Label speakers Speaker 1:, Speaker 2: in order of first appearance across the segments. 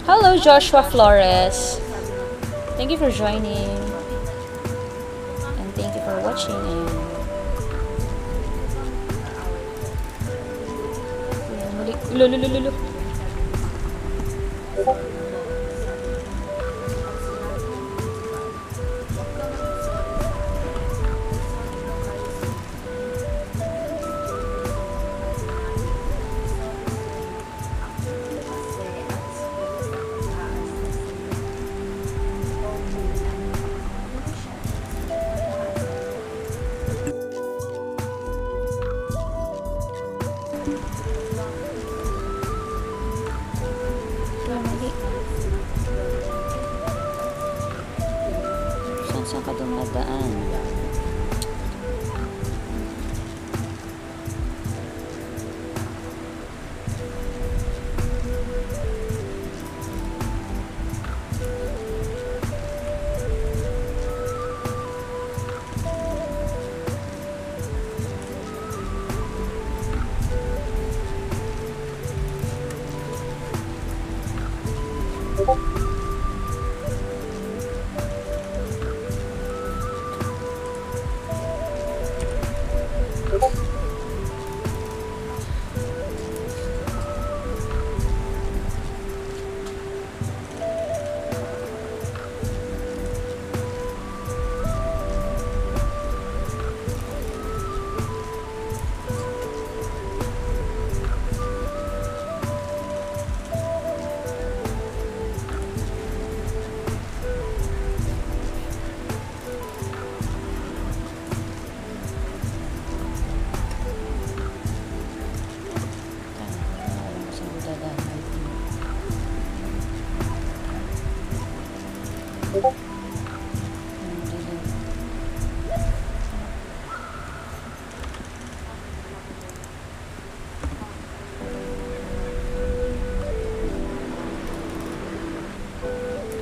Speaker 1: Hello, Joshua Flores. Thank you for joining. And thank you for watching. Lululululu. Saan ka dumadaan?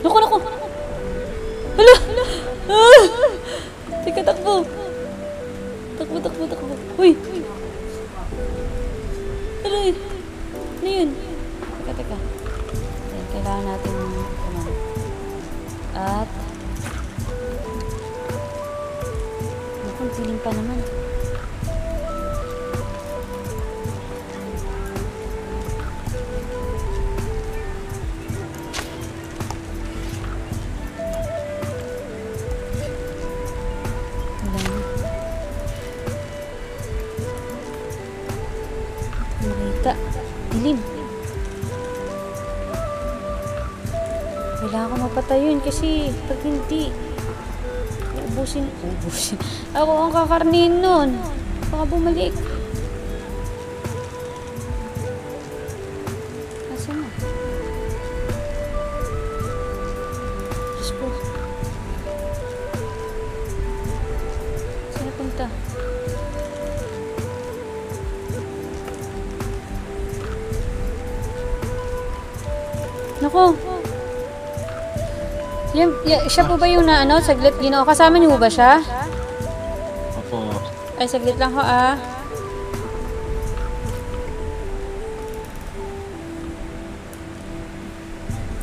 Speaker 1: Naku! Hala! Teka, takbo! Takbo! Uy! Aray! Ano yun? Teka. Ayan, kailangan natin at naku, feeling pa naman. Dilim. Kailangan ko mapatay yun kasi pag hindi, ubusin. Ako ang kakarnin nun. Baka bumalik. Asan na? Diyos ko. Saan napunta? Nako. Siya po ba yung saglit, Ginoo? Kasama niyo ba siya?
Speaker 2: Opo.
Speaker 1: Ay, saglit lang ho,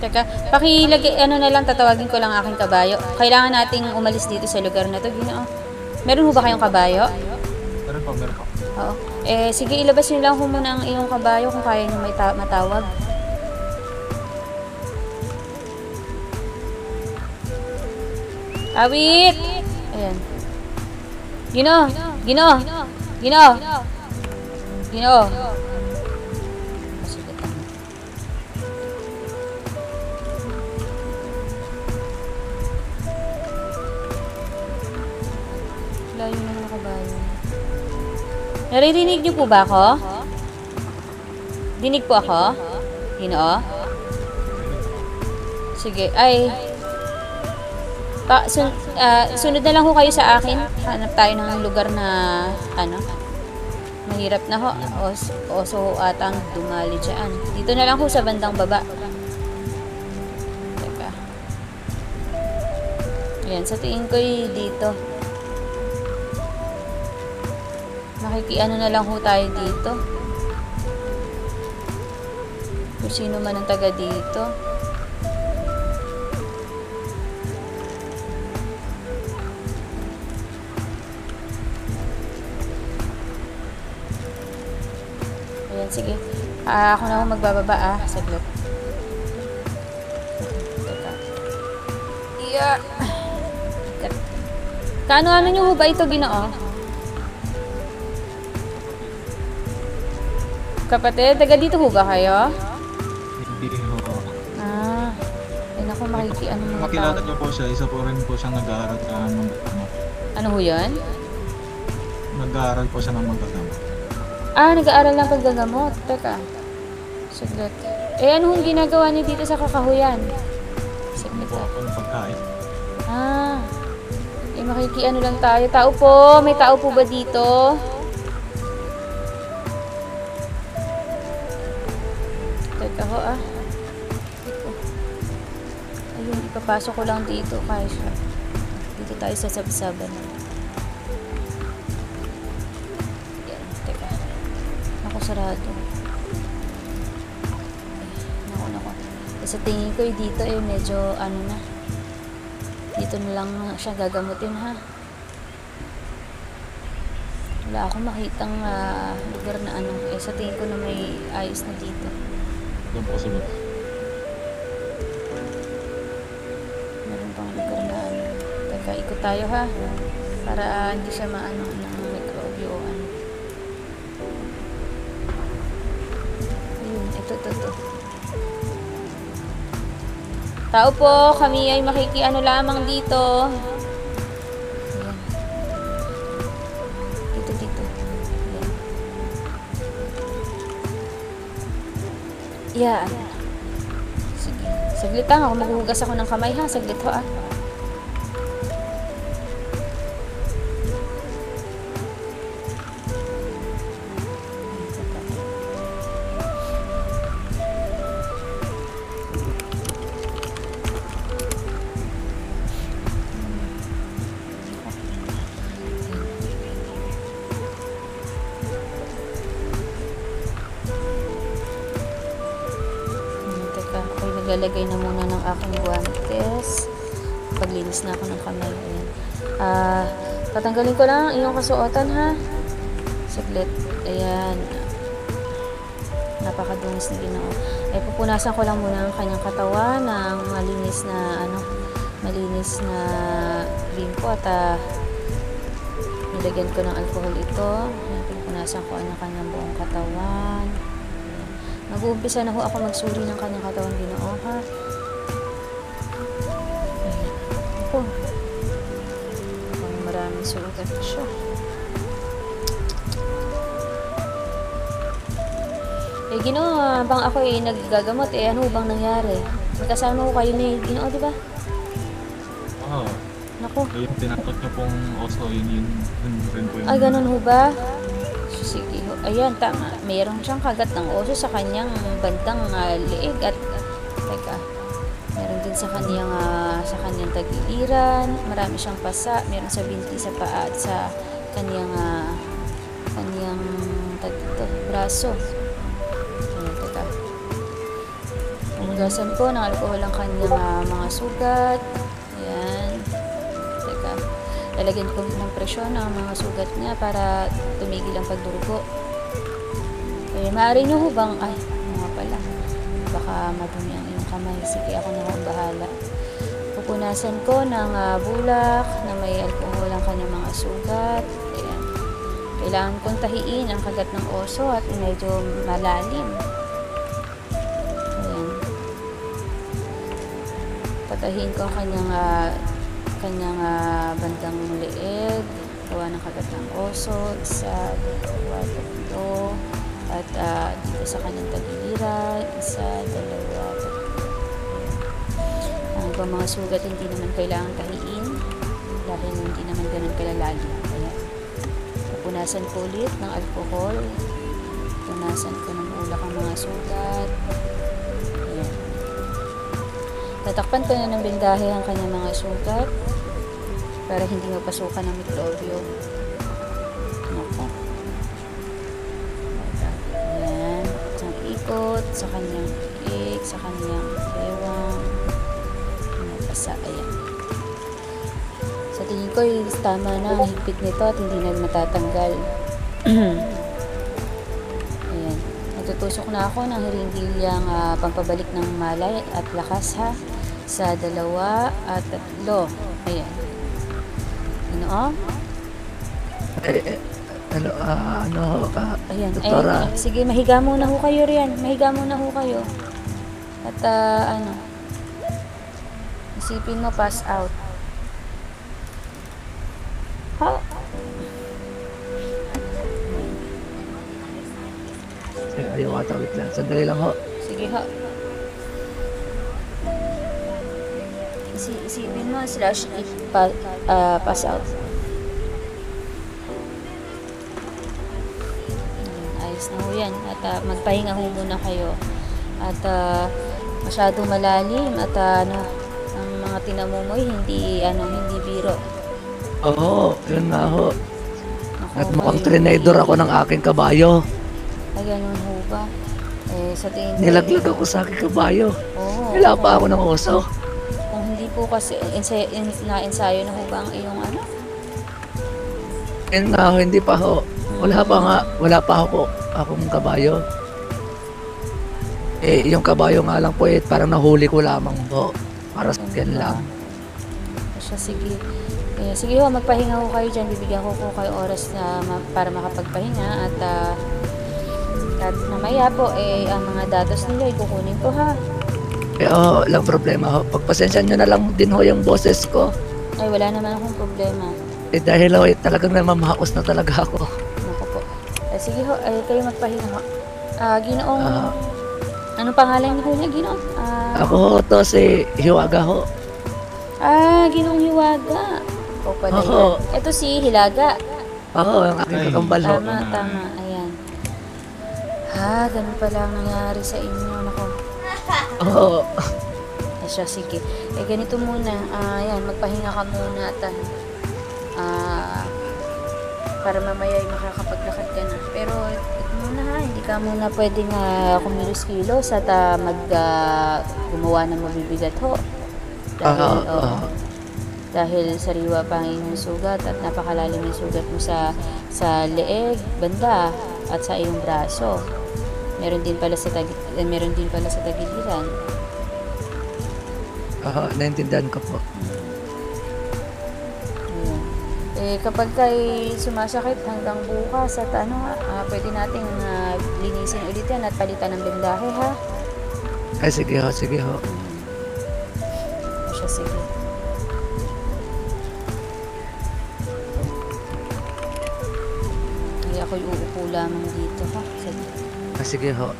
Speaker 1: Teka, pakilagay, na lang, tatawagin ko lang aking kabayo. Kailangan nating umalis dito sa lugar na to, Ginoo. Meron ho ba kayong kabayo?
Speaker 2: Meron po.
Speaker 1: Oo. Sige, ilabas niyo lang ho muna ang iyong kabayo kung kaya niyo matawag. Awit! Ayan. Ginoo! Masigat lang. Layo na ng kabayo. Naririnig niyo po ba ako? Dinig po ako? Ginoo? Sige, sunod na lang ho kayo sa akin. Hanap tayo ng lugar na mahirap na ho. Oso atang dumali dyan. Dito na lang ho sa bandang baba. Teka. Ayan, sa tingin ko dito. Makikiano na lang ho tayo dito. Kung sino man ang taga dito. Ayan, sige. Ako na ako magbababa saglit. Teka. Yeah. Kano-ano nyo ba ito, Ginoo? Kapatid, taga dito ho ba kayo?
Speaker 2: Hindi ho.
Speaker 1: Ay naku, makikiano mga
Speaker 2: Makilala
Speaker 1: tao.
Speaker 2: niyo po siya. Isa po rin po siyang nag-aaral ng
Speaker 1: Ano ho yun?
Speaker 2: Nag-aaral po siya ng magkasama.
Speaker 1: Nag-aaral ng paggagamot. Teka. Saglit. Ano hong ginagawa niyo dito sa kakahuyan? Saglit
Speaker 2: Po ako ng pagkain.
Speaker 1: Makikiano lang tayo. Tao po. May tao po ba dito? Teka ho Ito. Ayun, ipapasok ko lang dito. Kaya siya. Dito tayo sa sabsaban. Yan, teka. Naku, sarado. Naku. Sa tingin ko dito medyo ano na. Dito na lang siya gagamutin ha. Wala akong makitang lugar na ano. Sa tingin ko na may ayos na dito.
Speaker 2: Doon po sa baba.
Speaker 1: Meron pang lugar na ano. Teka, ikot tayo ha. Para hindi siya maano ng mikrobyo o ano. Ayun, ito. Tao po, kami ay makikiano lamang dito. Ayan. Dito. Ayan. Yan. Sige. Saglit lang ako. Maghuhugas ako ng kamay ha. Saglit ho Lalagay na muna ng aking guantes. Paglinis na ako ng kamay. Ayan. Tatanggalin ko lang iyong kasuotan ha. Saglit. Ayan. Napakadungis na Ginoo. Pupunasan ko lang muna ang kanyang katawan ng malinis na limpo at nilagyan ko ng alcohol ito. Ayan, pupunasan ko ang kanyang buong katawan. Mag-uumpisa na ho ako magsuri ng kanyang katawan Ginoo ha. Ayan. Ako. Maraming sugat siya. Ginoo, bang ako naggagamot ano bang nangyari? Magkasama ko kayo ni Ginoo, di ba?
Speaker 2: Oo.
Speaker 1: Naku.
Speaker 2: Yung tinatot niyo pong oso, yun rin po yung...
Speaker 1: Ganun ho ba? Sige ho. Ayan, tama. Mayroon siyang kagat ng oso sa kanyang bandang liig at teka. Meron din sa kanyang tagiliran. Marami siyang pasa. Meron sa binti, sa paa at sa kanyang braso. Ayan, teka. Umugasan ko ng alcohol ang kanyang mga sugat. Ayan. Teka. Lalagyan ko ng presyon ang mga sugat niya para tumigil ang pagdurugo. Maaari nyo hubang, mga pala. Baka madumi ang iyong kamay. Sige, ako na ang bahala. Pupunasan ko ng bulak na may alcohol ang kanyang mga sugat. Ayan. Kailangan kong tahiin ang kagat ng oso at medyo malalim. Ayan. Patahin ko ang kanyang bandang leeg, gawa ng kagat ng oso, 1, 2, 3, at dito sa kanyang tagiliran, 1, 2, 3. Ang mga sugat hindi naman kailangan tahiin dahil hindi naman ganun kalalalim. Kaya pupunasan ko ulit ng alcohol, pupunasan ko ng ulak ang mga sugat. Ayan. Tatakpan ko na ng bendahe ang kanyang mga sugat para hindi mapasukan ng mikrobyo. Nako. Ayan. Isang ikot sa kanyang iik, sa kanyang bewang. Napasa. Ayan. Sa tingin ko, tama na ang higpit nito at hindi na matatanggal. Ayan. tutusok na ako ng hiringilyang pampabalik ng malay at lakas ha. Sa 2 at 3. Ayan. Inoong. Ayan.
Speaker 3: Doktora.
Speaker 1: Ay, sige, mahiga muna ho kayo riyan. Mahiga muna ho kayo. At isipin mo, pass out. Ha?
Speaker 3: Ayaw ata, wait lang. Sandali lang ho.
Speaker 1: Sige ho. Isipin mo, pass out. Ayos na ho yan. At magpahinga ho muna kayo. At masyadong malalim. At ang mga tinamumoy, hindi biro.
Speaker 3: Oo, yun nga ho.
Speaker 1: Naku,
Speaker 3: At mukhang
Speaker 1: kayo,
Speaker 3: trinidor ako ng aking kabayo.
Speaker 1: Ay, ganun ho ba? Sa tingin ko,
Speaker 3: Nilaglag ako sa aking kabayo.
Speaker 1: Oo.
Speaker 3: Wala pa ako ng oso.
Speaker 1: Kung hindi po kasi, na-ensayo na ho ba ang iyong ano?
Speaker 3: Yun nga ho, hindi pa ho. Wala pa ako akong kabayo. Yung kabayo nga lang po parang nahuli ko lamang po. Para sa yan lang.
Speaker 1: Siya, sige. Sige ho, magpahinga ho kayo dyan. Bibigyan ko kayo oras para makapagpahinga. At mamaya po, ang mga datos nila, ikukunin ko ha.
Speaker 3: Lang problema ho. Pagpasensya nyo na lang din ho yung boses ko.
Speaker 1: Ay, wala naman akong problema.
Speaker 3: Dahil ho, talagang namamahakos na talaga ako.
Speaker 1: Naku po. Sige ho, kayo magpahinga ho. Ginoong, anong pangalan niyo niya, Ginoong?
Speaker 3: Ako ho to si Hiwaga ho.
Speaker 1: Ginoong Hiwaga. O pala
Speaker 3: Oo.
Speaker 1: yan. Ito si Hilaga.
Speaker 3: Oo, ang aking kakambal ho.
Speaker 1: Tama. Ayan. Ganun pala ang nangyari sa inyo. Naku.
Speaker 3: Oo.
Speaker 1: Siya, sige. Ganito muna. Ayan, magpahinga ka muna at para mamaya ay makakapaglakad ka na. Pero ito muna ha, hindi ka muna pwedeng kumilos-kilos at gumawa ng mabibigat ho. Dahil sariwa pa ang iyong sugat at napakalalim yung sugat mo sa leeg, banda at sa iyong braso. Meron din pala sa tagiliran.
Speaker 3: Naintindihan ko po.
Speaker 1: Kapag kay sumasakit hanggang bukas at pwede nating linisin ulit yan at palitan ng bendahe ha.
Speaker 3: Ay, sige ho.
Speaker 1: Siya, sige. Ay, ako'y uupo lamang dito ha.
Speaker 3: Sige ho.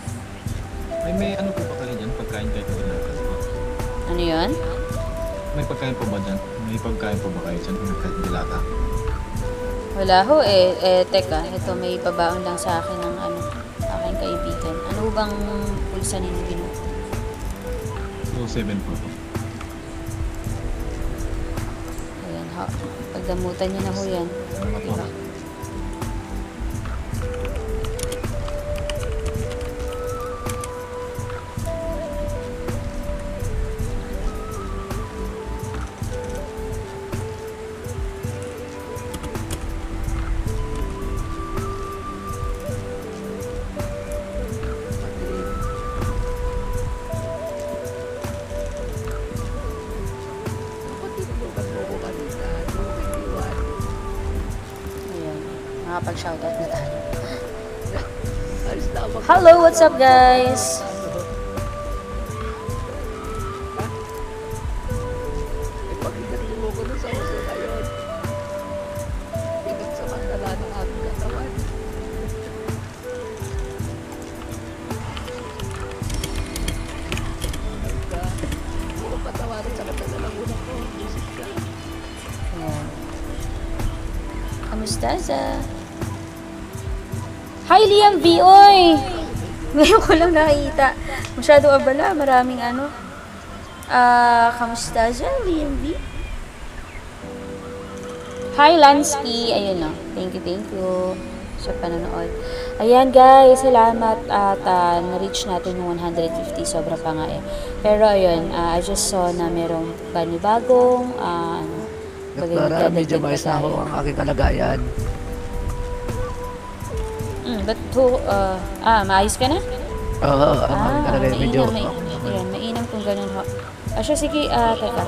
Speaker 2: May ano po ba kayo dyan? Pagkain kayo nilakas po?
Speaker 1: Ano yun?
Speaker 2: May pagkain po ba dyan? May pagkain po ba kayo dyan? Dilata?
Speaker 1: Wala ho teka, ito may pabaon lang sa akin ng aking kaibigan. Ano bang pulsa ninyo binuto?
Speaker 2: So, 7 po.
Speaker 1: Ayan ho, pagdamutan nyo na ho yan.
Speaker 2: Salamat po.
Speaker 1: Makapag-shoutout na tayo. Hello, what's up guys?
Speaker 3: Ipag-ingat mo ko sa uso ngayon. Ingat sa mandala ng aking katawan. Puro patawarin sa katalalang unang ko. Isip ka.
Speaker 1: Ayan. Kamusta sa? Hi Liam V, oy! Ngayon ko lang nakita. Masyado abala, maraming kamusta sa Liam V? Hi Lansky, ayun o. Thank you sa panonood. Ayan guys, salamat at na-reach natin yung 150, sobra pa nga eh. Pero ayun, I just saw na merong panibagong
Speaker 3: Doktora, medyo mais na ako ang aking kalagayan.
Speaker 1: Maayos ka na?
Speaker 3: Oo, ang akin talaga medyo...
Speaker 1: Ayan, mainam kung ganun ho. Siya, sige, teka.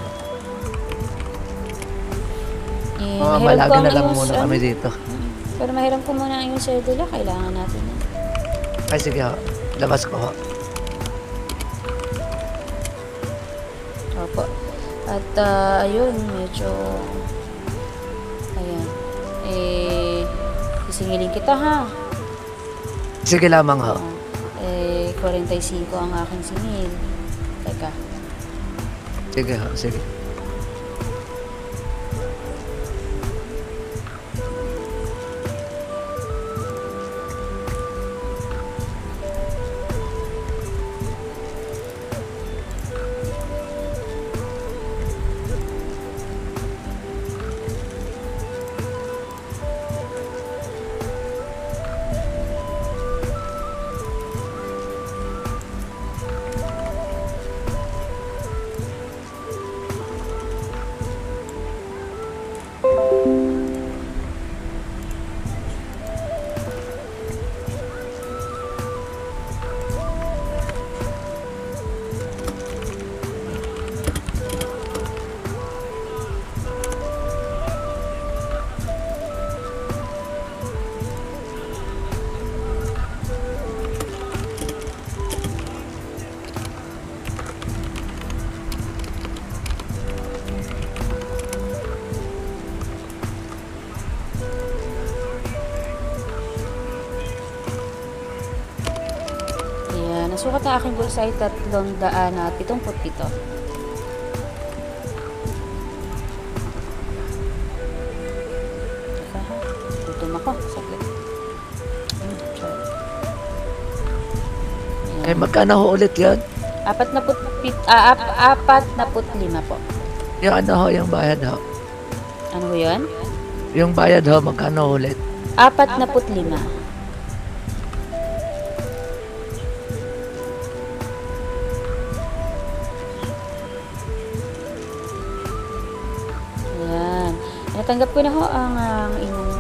Speaker 3: Mga
Speaker 1: Mahiram ko
Speaker 3: malagi
Speaker 1: ang
Speaker 3: na lang
Speaker 1: iyong
Speaker 3: muna kami dito.
Speaker 1: Pero mahiram ko muna ang iyong sedula. Kailangan natin yan.
Speaker 3: Ay, sige ho. Labas ko ho.
Speaker 1: Opo. At, ayun, medyo... Ayan. Isingilin kita, ha?
Speaker 3: Sige lamang ho.
Speaker 1: 45 ang aking singil. Teka.
Speaker 3: Sige ho, sige.
Speaker 1: Nasukat na aking bulsa ay 377. Teka ha, tutum ako. Saglit.
Speaker 3: Ay, magkano ho ulit yun?
Speaker 1: 45 po.
Speaker 3: Yung ano ho, yung bayad ho.
Speaker 1: Ano ho yun?
Speaker 3: Yung bayad ho, magkano ulit?
Speaker 1: 45. Ayan. Natanggap ko na ho ang inyong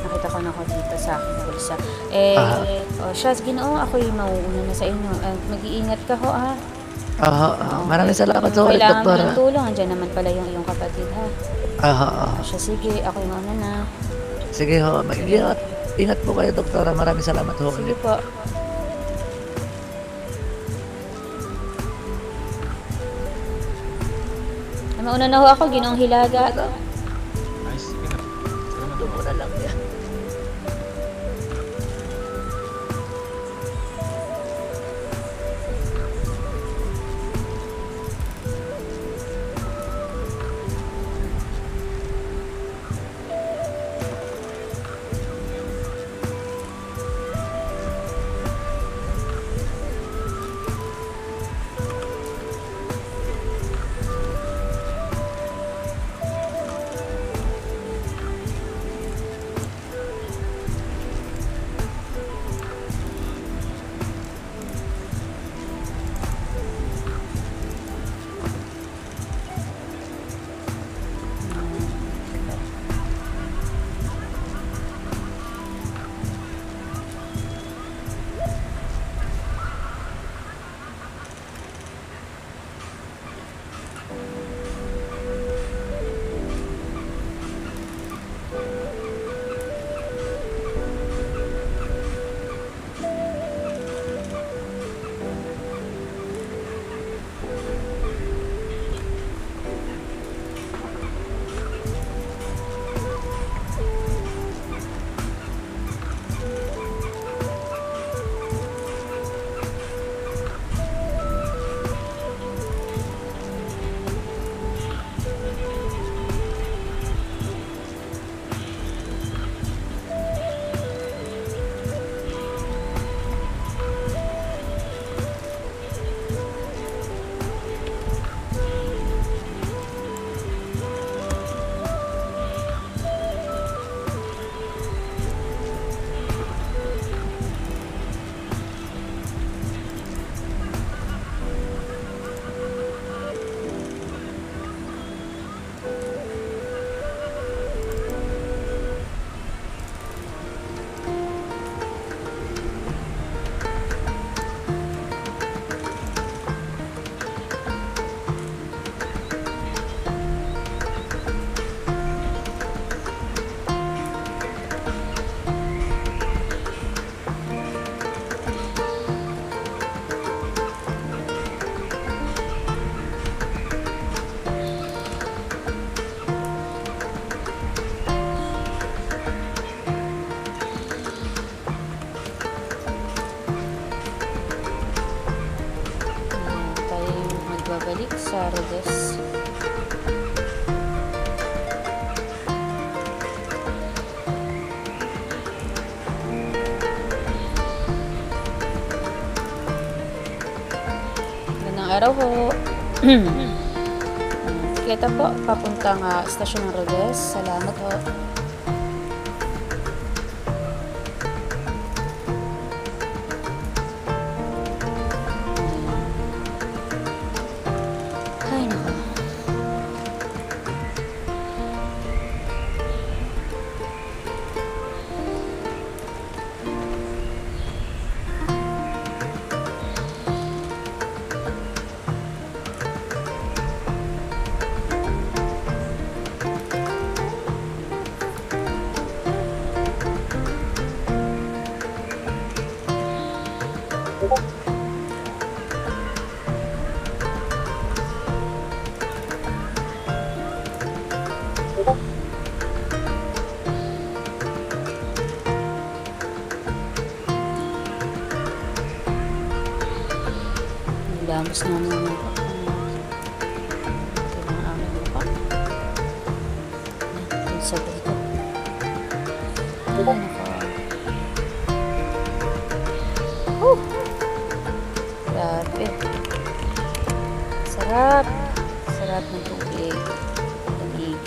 Speaker 1: nakita ko na ho dito sa aking bulsa. Siya, Ginoo, ako'y mauuna na sa inyo. Mag-iingat ka ho, ha?
Speaker 3: Maraming salamat ho ulit,
Speaker 1: Kailangan mo
Speaker 3: doktora.
Speaker 1: ng tulong. Andiyan naman pala yung iyong kapatid, ha? Siya, sige, ako'y mauna na.
Speaker 3: Sige ho, mag-ingat. Ingat po kayo, doktora. Maraming salamat ho
Speaker 1: Sige
Speaker 3: ulit.
Speaker 1: po. Mauna na ho ako, Ginoong Hilaga.
Speaker 2: Nice, sige na. Salamat po.
Speaker 3: Muna lang yan.
Speaker 1: Rodes. Magandang araw ho. Kita po, papuntang stasyon ng Rodes. Salamat ho. Ay, nako. Damos na naman ako. Ito ang aming mukha. Yung sabi ko. Ay, nako. Grabe. Sarap. Sarap ng tubig. Lamig.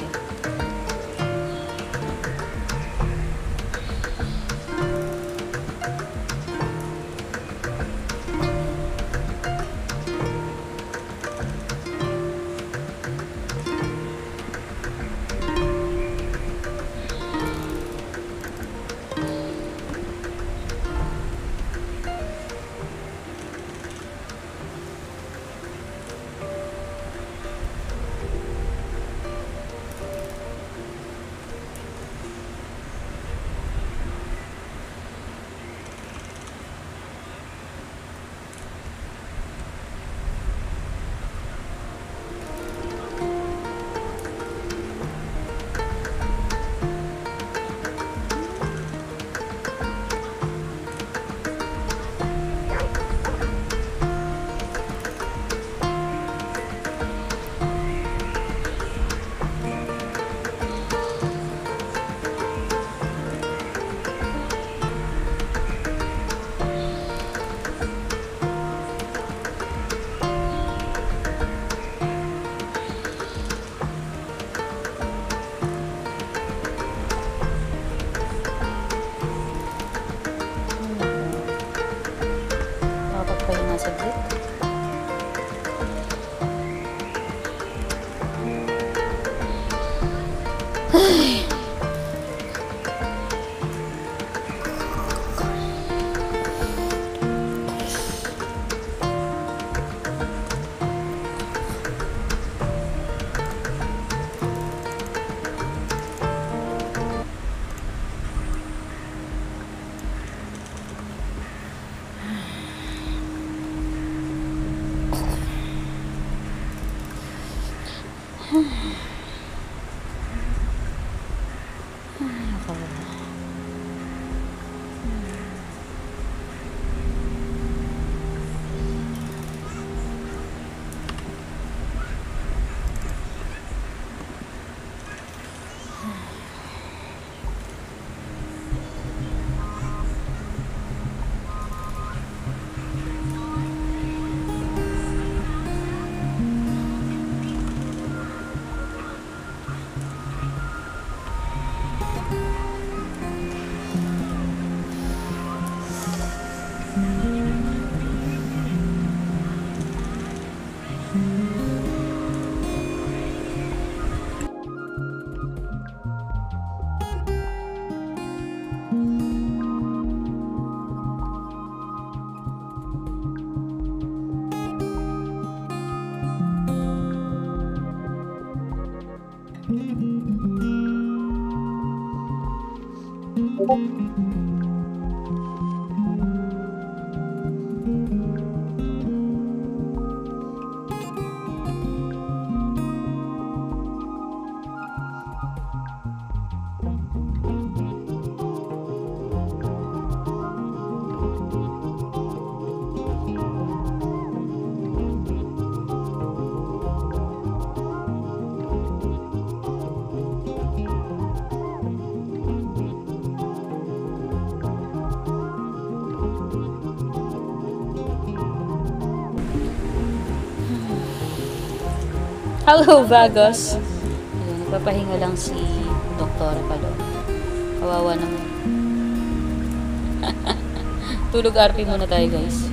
Speaker 1: Makapagpahinga saglit. Hello, Vagos. Ayan, nagpapahinga lang si Doktora Palo. Kawawa naman. Tulog RP muna tayo, guys.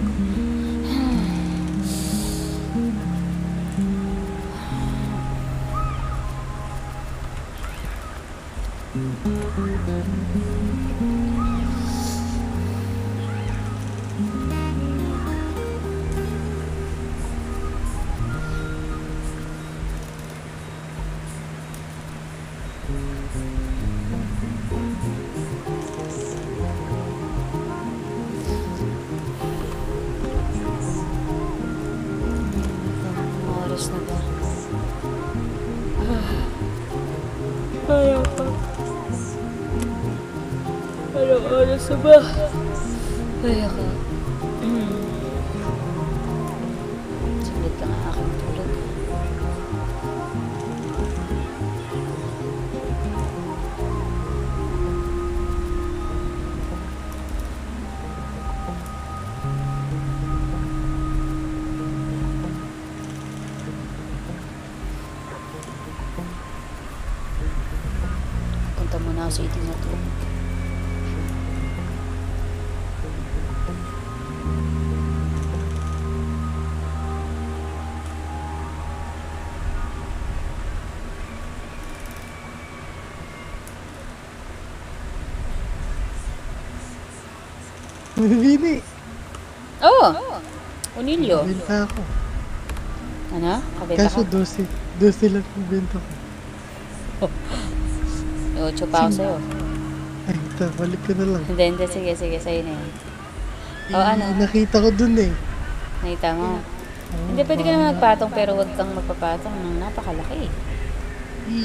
Speaker 1: Anong oras na ba? Ayaw pa. Anong oras na ba? Ayaw ka. Saglit lang ang aking tulog. Punta muna ako sa itim na tulog.
Speaker 4: Bibili.
Speaker 1: Oh! Unilyo.
Speaker 4: Benta ako.
Speaker 1: Ano? Kabenta
Speaker 4: Kaso
Speaker 1: ka?
Speaker 4: 12 lang yung benta ko.
Speaker 1: 8 pa ako sa'yo.
Speaker 4: Ay, ito, balik ka na lang.
Speaker 1: Hindi, sige, sa'yo na yan. Oh, ano?
Speaker 4: Nakita ko dun eh.
Speaker 1: Nakita mo?
Speaker 4: Oo,
Speaker 1: Hindi, pwede ka naman magpatong pero wag kang magpapatong ng napakalaki.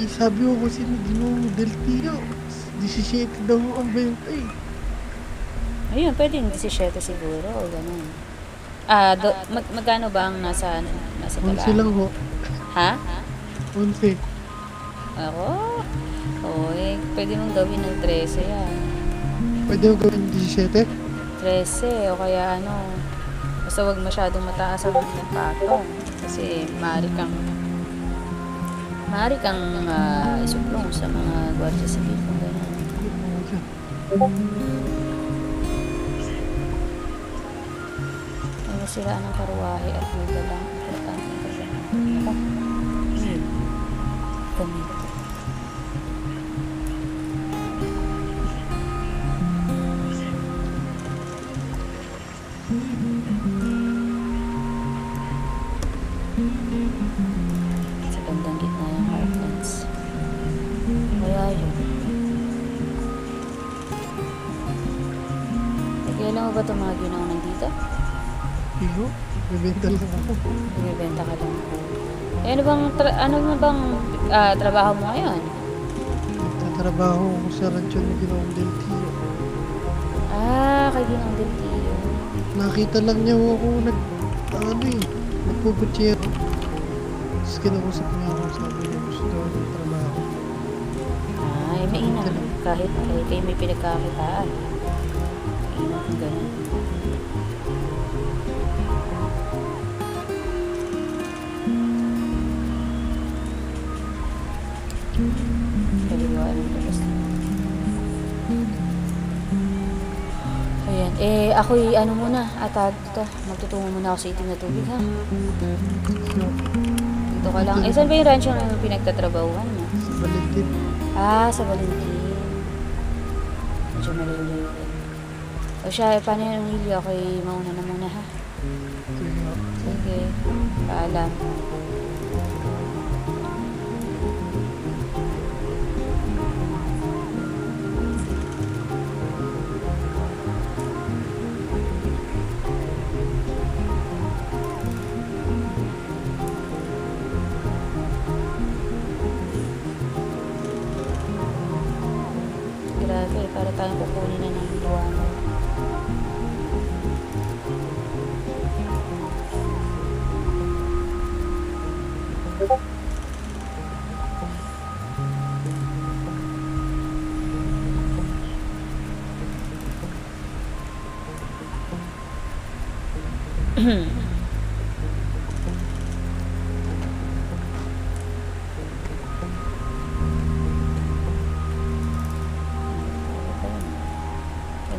Speaker 4: sabi ko kasi ni Ginong Del Tio, 17 daw ang benta eh.
Speaker 1: Ayun, pwedeng 17 siguro o ganun. Magkano ba ang nasa
Speaker 4: 11
Speaker 1: talaan?
Speaker 4: lang ho.
Speaker 1: Ha?
Speaker 4: 11.
Speaker 1: Ako? Oy, pwede mong gawin ng 13 yan.
Speaker 4: Pwede mo gawin 17?
Speaker 1: 13 o kaya ano. Basta wag masyadong mataas ang patong. Kasi maaari kang isuplong sa mga gwardiya civil kung gano'n. Ay nasiraan ng karuwahe at may dalang importanteng kasama. Ako. Gamit. Sa bandang gitna yung heartlands. Kaya yun. Nagkailan mo ba itong mga ginawa nandito?
Speaker 4: Iyo, bibenta lang ako.
Speaker 1: Bumibenta ka lang. Eh, ano bang trabaho mo ngayon?
Speaker 4: Nagtatrabaho ako sa rancho ni Ginong Del Tio.
Speaker 1: Kay Ginong Del Tio.
Speaker 4: Nakita lang niya ako nagpuputsero. Tapos kinausap niya ako, sabi niya gusto daw ng trabaho.
Speaker 1: Mainam. Kahit kayo may pinagkakitaan. Mainam kung ganun. Kaliwa ng labas. Ayan. Ako'y muna. Magtutungo muna ako sa itim na tubig, ha? Dito ka lang. Saan ba yung rancho na pinagtatrabahuhan mo?
Speaker 4: Sa Valentin.
Speaker 1: Sa Valentin. Medyo maliliit. O siya, paano yung hili? Ako'y mauna na muna, ha? Sige. Paalam. Grabe, para tayong kukunin na ng liwanag.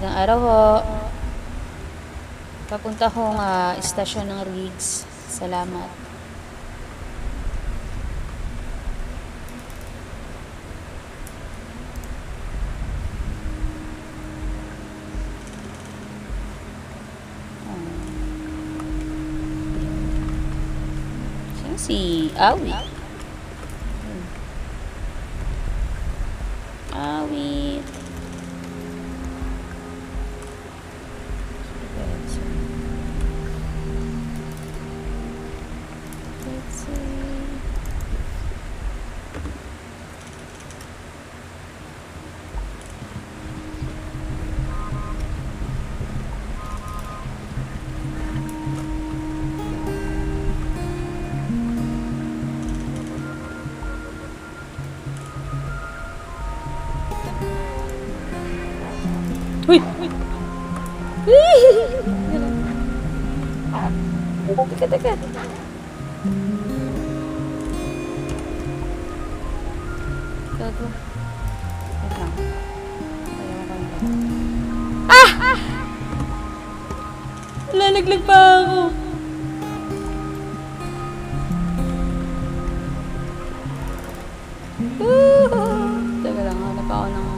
Speaker 1: Magandang araw ho. Papunta kong istasyon ng Riggs. Salamat. Sino si Awi? Awi. Let's see. Uy! Teka, teka. Gago. Wait lang. Ah! Lalaglag pa ako. Teka lang, hanap ako ng...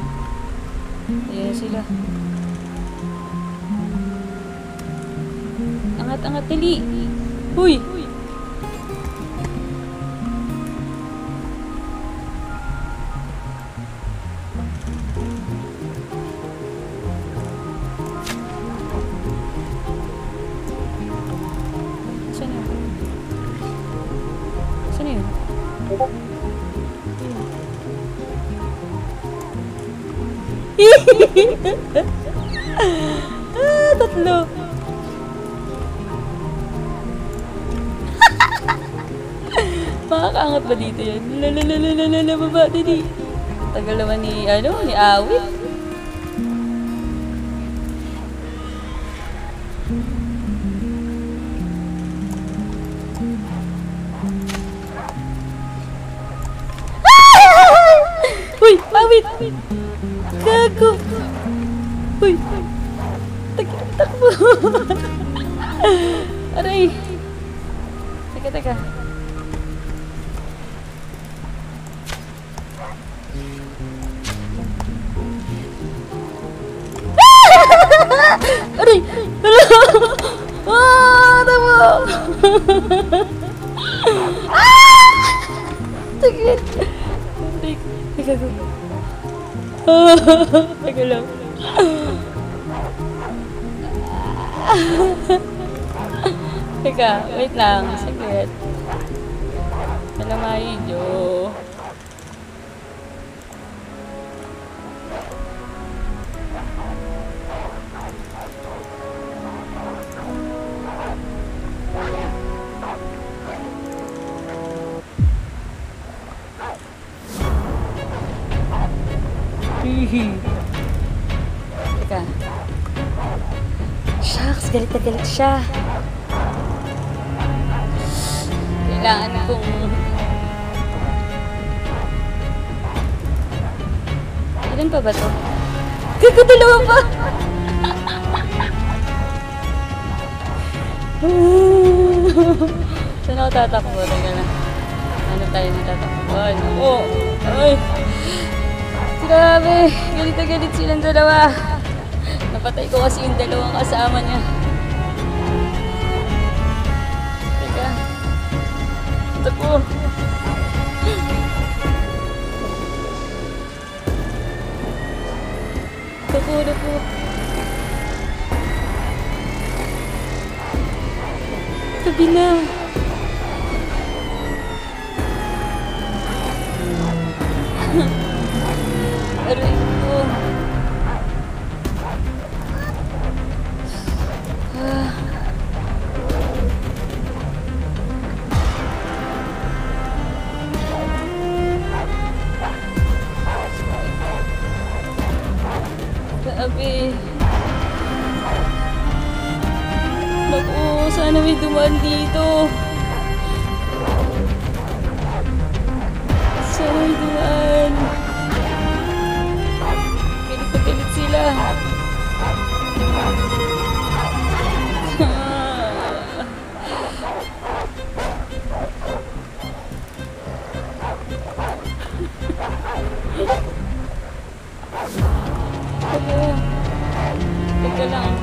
Speaker 1: Ayan sila. Angat-angat, dali. Uy! Saan yun? Saan yun? Tatlo. Makakaangat ba dito yan? Lalalala, baba din eh. Tagal naman ni Awit. Uy, Awit! Gago! Uy! Takbo! Aray! Teka, teka. Aray! Hala! Tama! Teka! Teka, teka. Teka lang. Teka, wait lang. Saglit. Malamay nyo. Teka. Shucks, galit na galit siya. Kailangan kong... Ilan pa ba to? Dalawa pa! Saan ako tatakbo? Teka na. Ano tayo natatakbuhan? Oo! Ay! Grabe! Galit na galit silang dalawa. Napatay ko kasi yung dalawang kasama niya. Teka. Takbo. Takbo. Tabi na. Aray ko. Grabe. Naku, sana may dumaan dito. Sana may dumaan. Galit na galit sila. Ah, teka lang.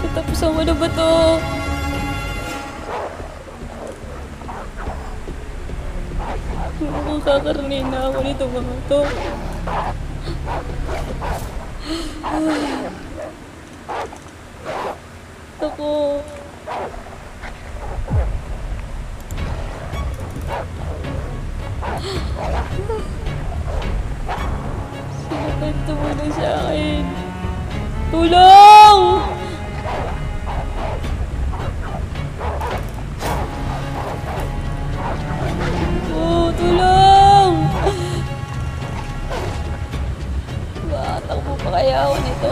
Speaker 1: Katapusan ko na ba to? Mukhang kakarnin na ako nito mga to. Ako. Sinakal tumulong sa akin. Tulong! Oh, tulong! Takbo pa kaya ako nito?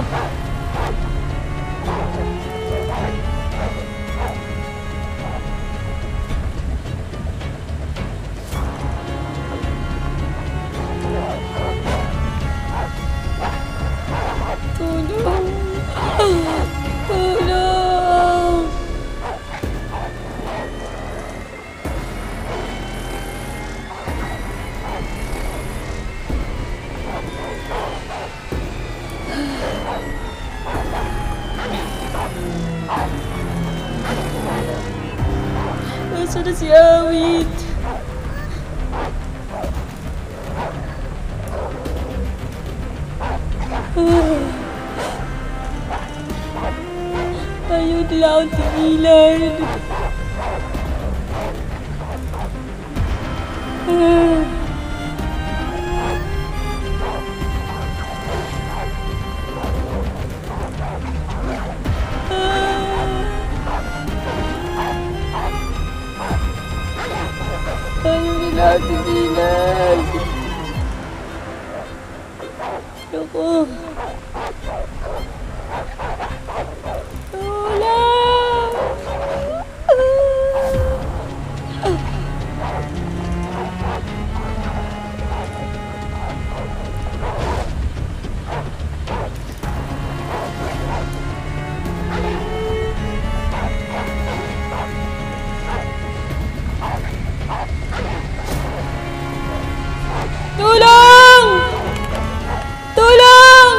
Speaker 1: Tulong! Tulong! Nasaan na si Awit? Ayaw nila akong tigilan. Ayaw nila akong tigilan. Loko. Tulong! Tulong! Tulong!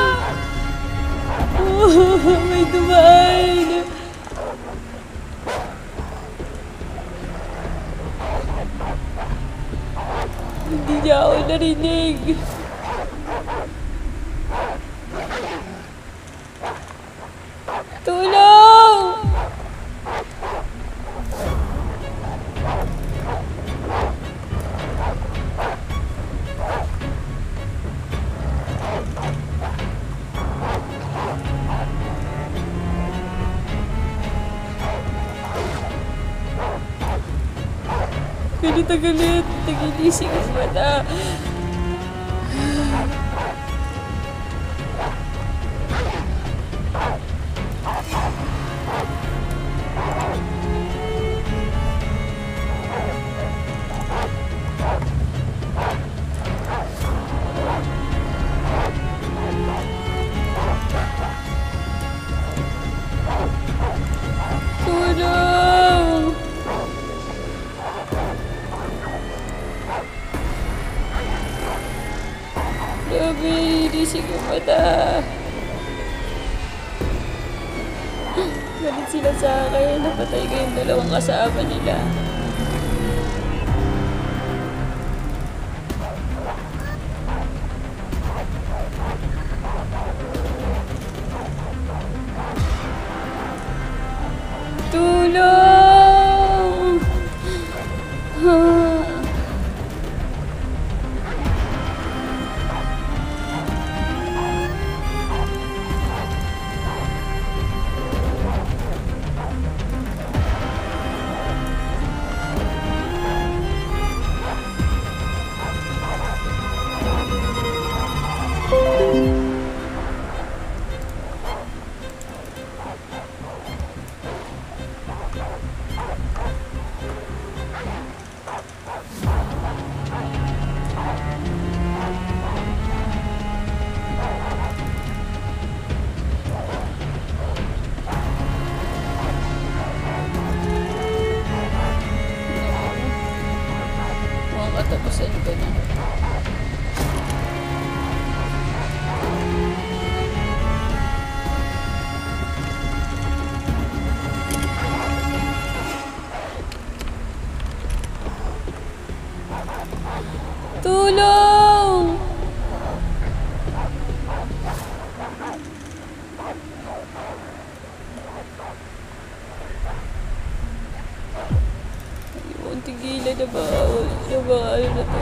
Speaker 1: Oh, may dumaan. Hindi niya ako narinig. Tulong! Galit na galit. Nagilising ang mata. Tulong! Grabe, nagilising ang mata. Galit sila sa akin. Napatay ko yung dalawang kasama nila. Tulong! Tapusin ko na. Tulong! Ayun, tigilan na ba? Yung mga ano na to.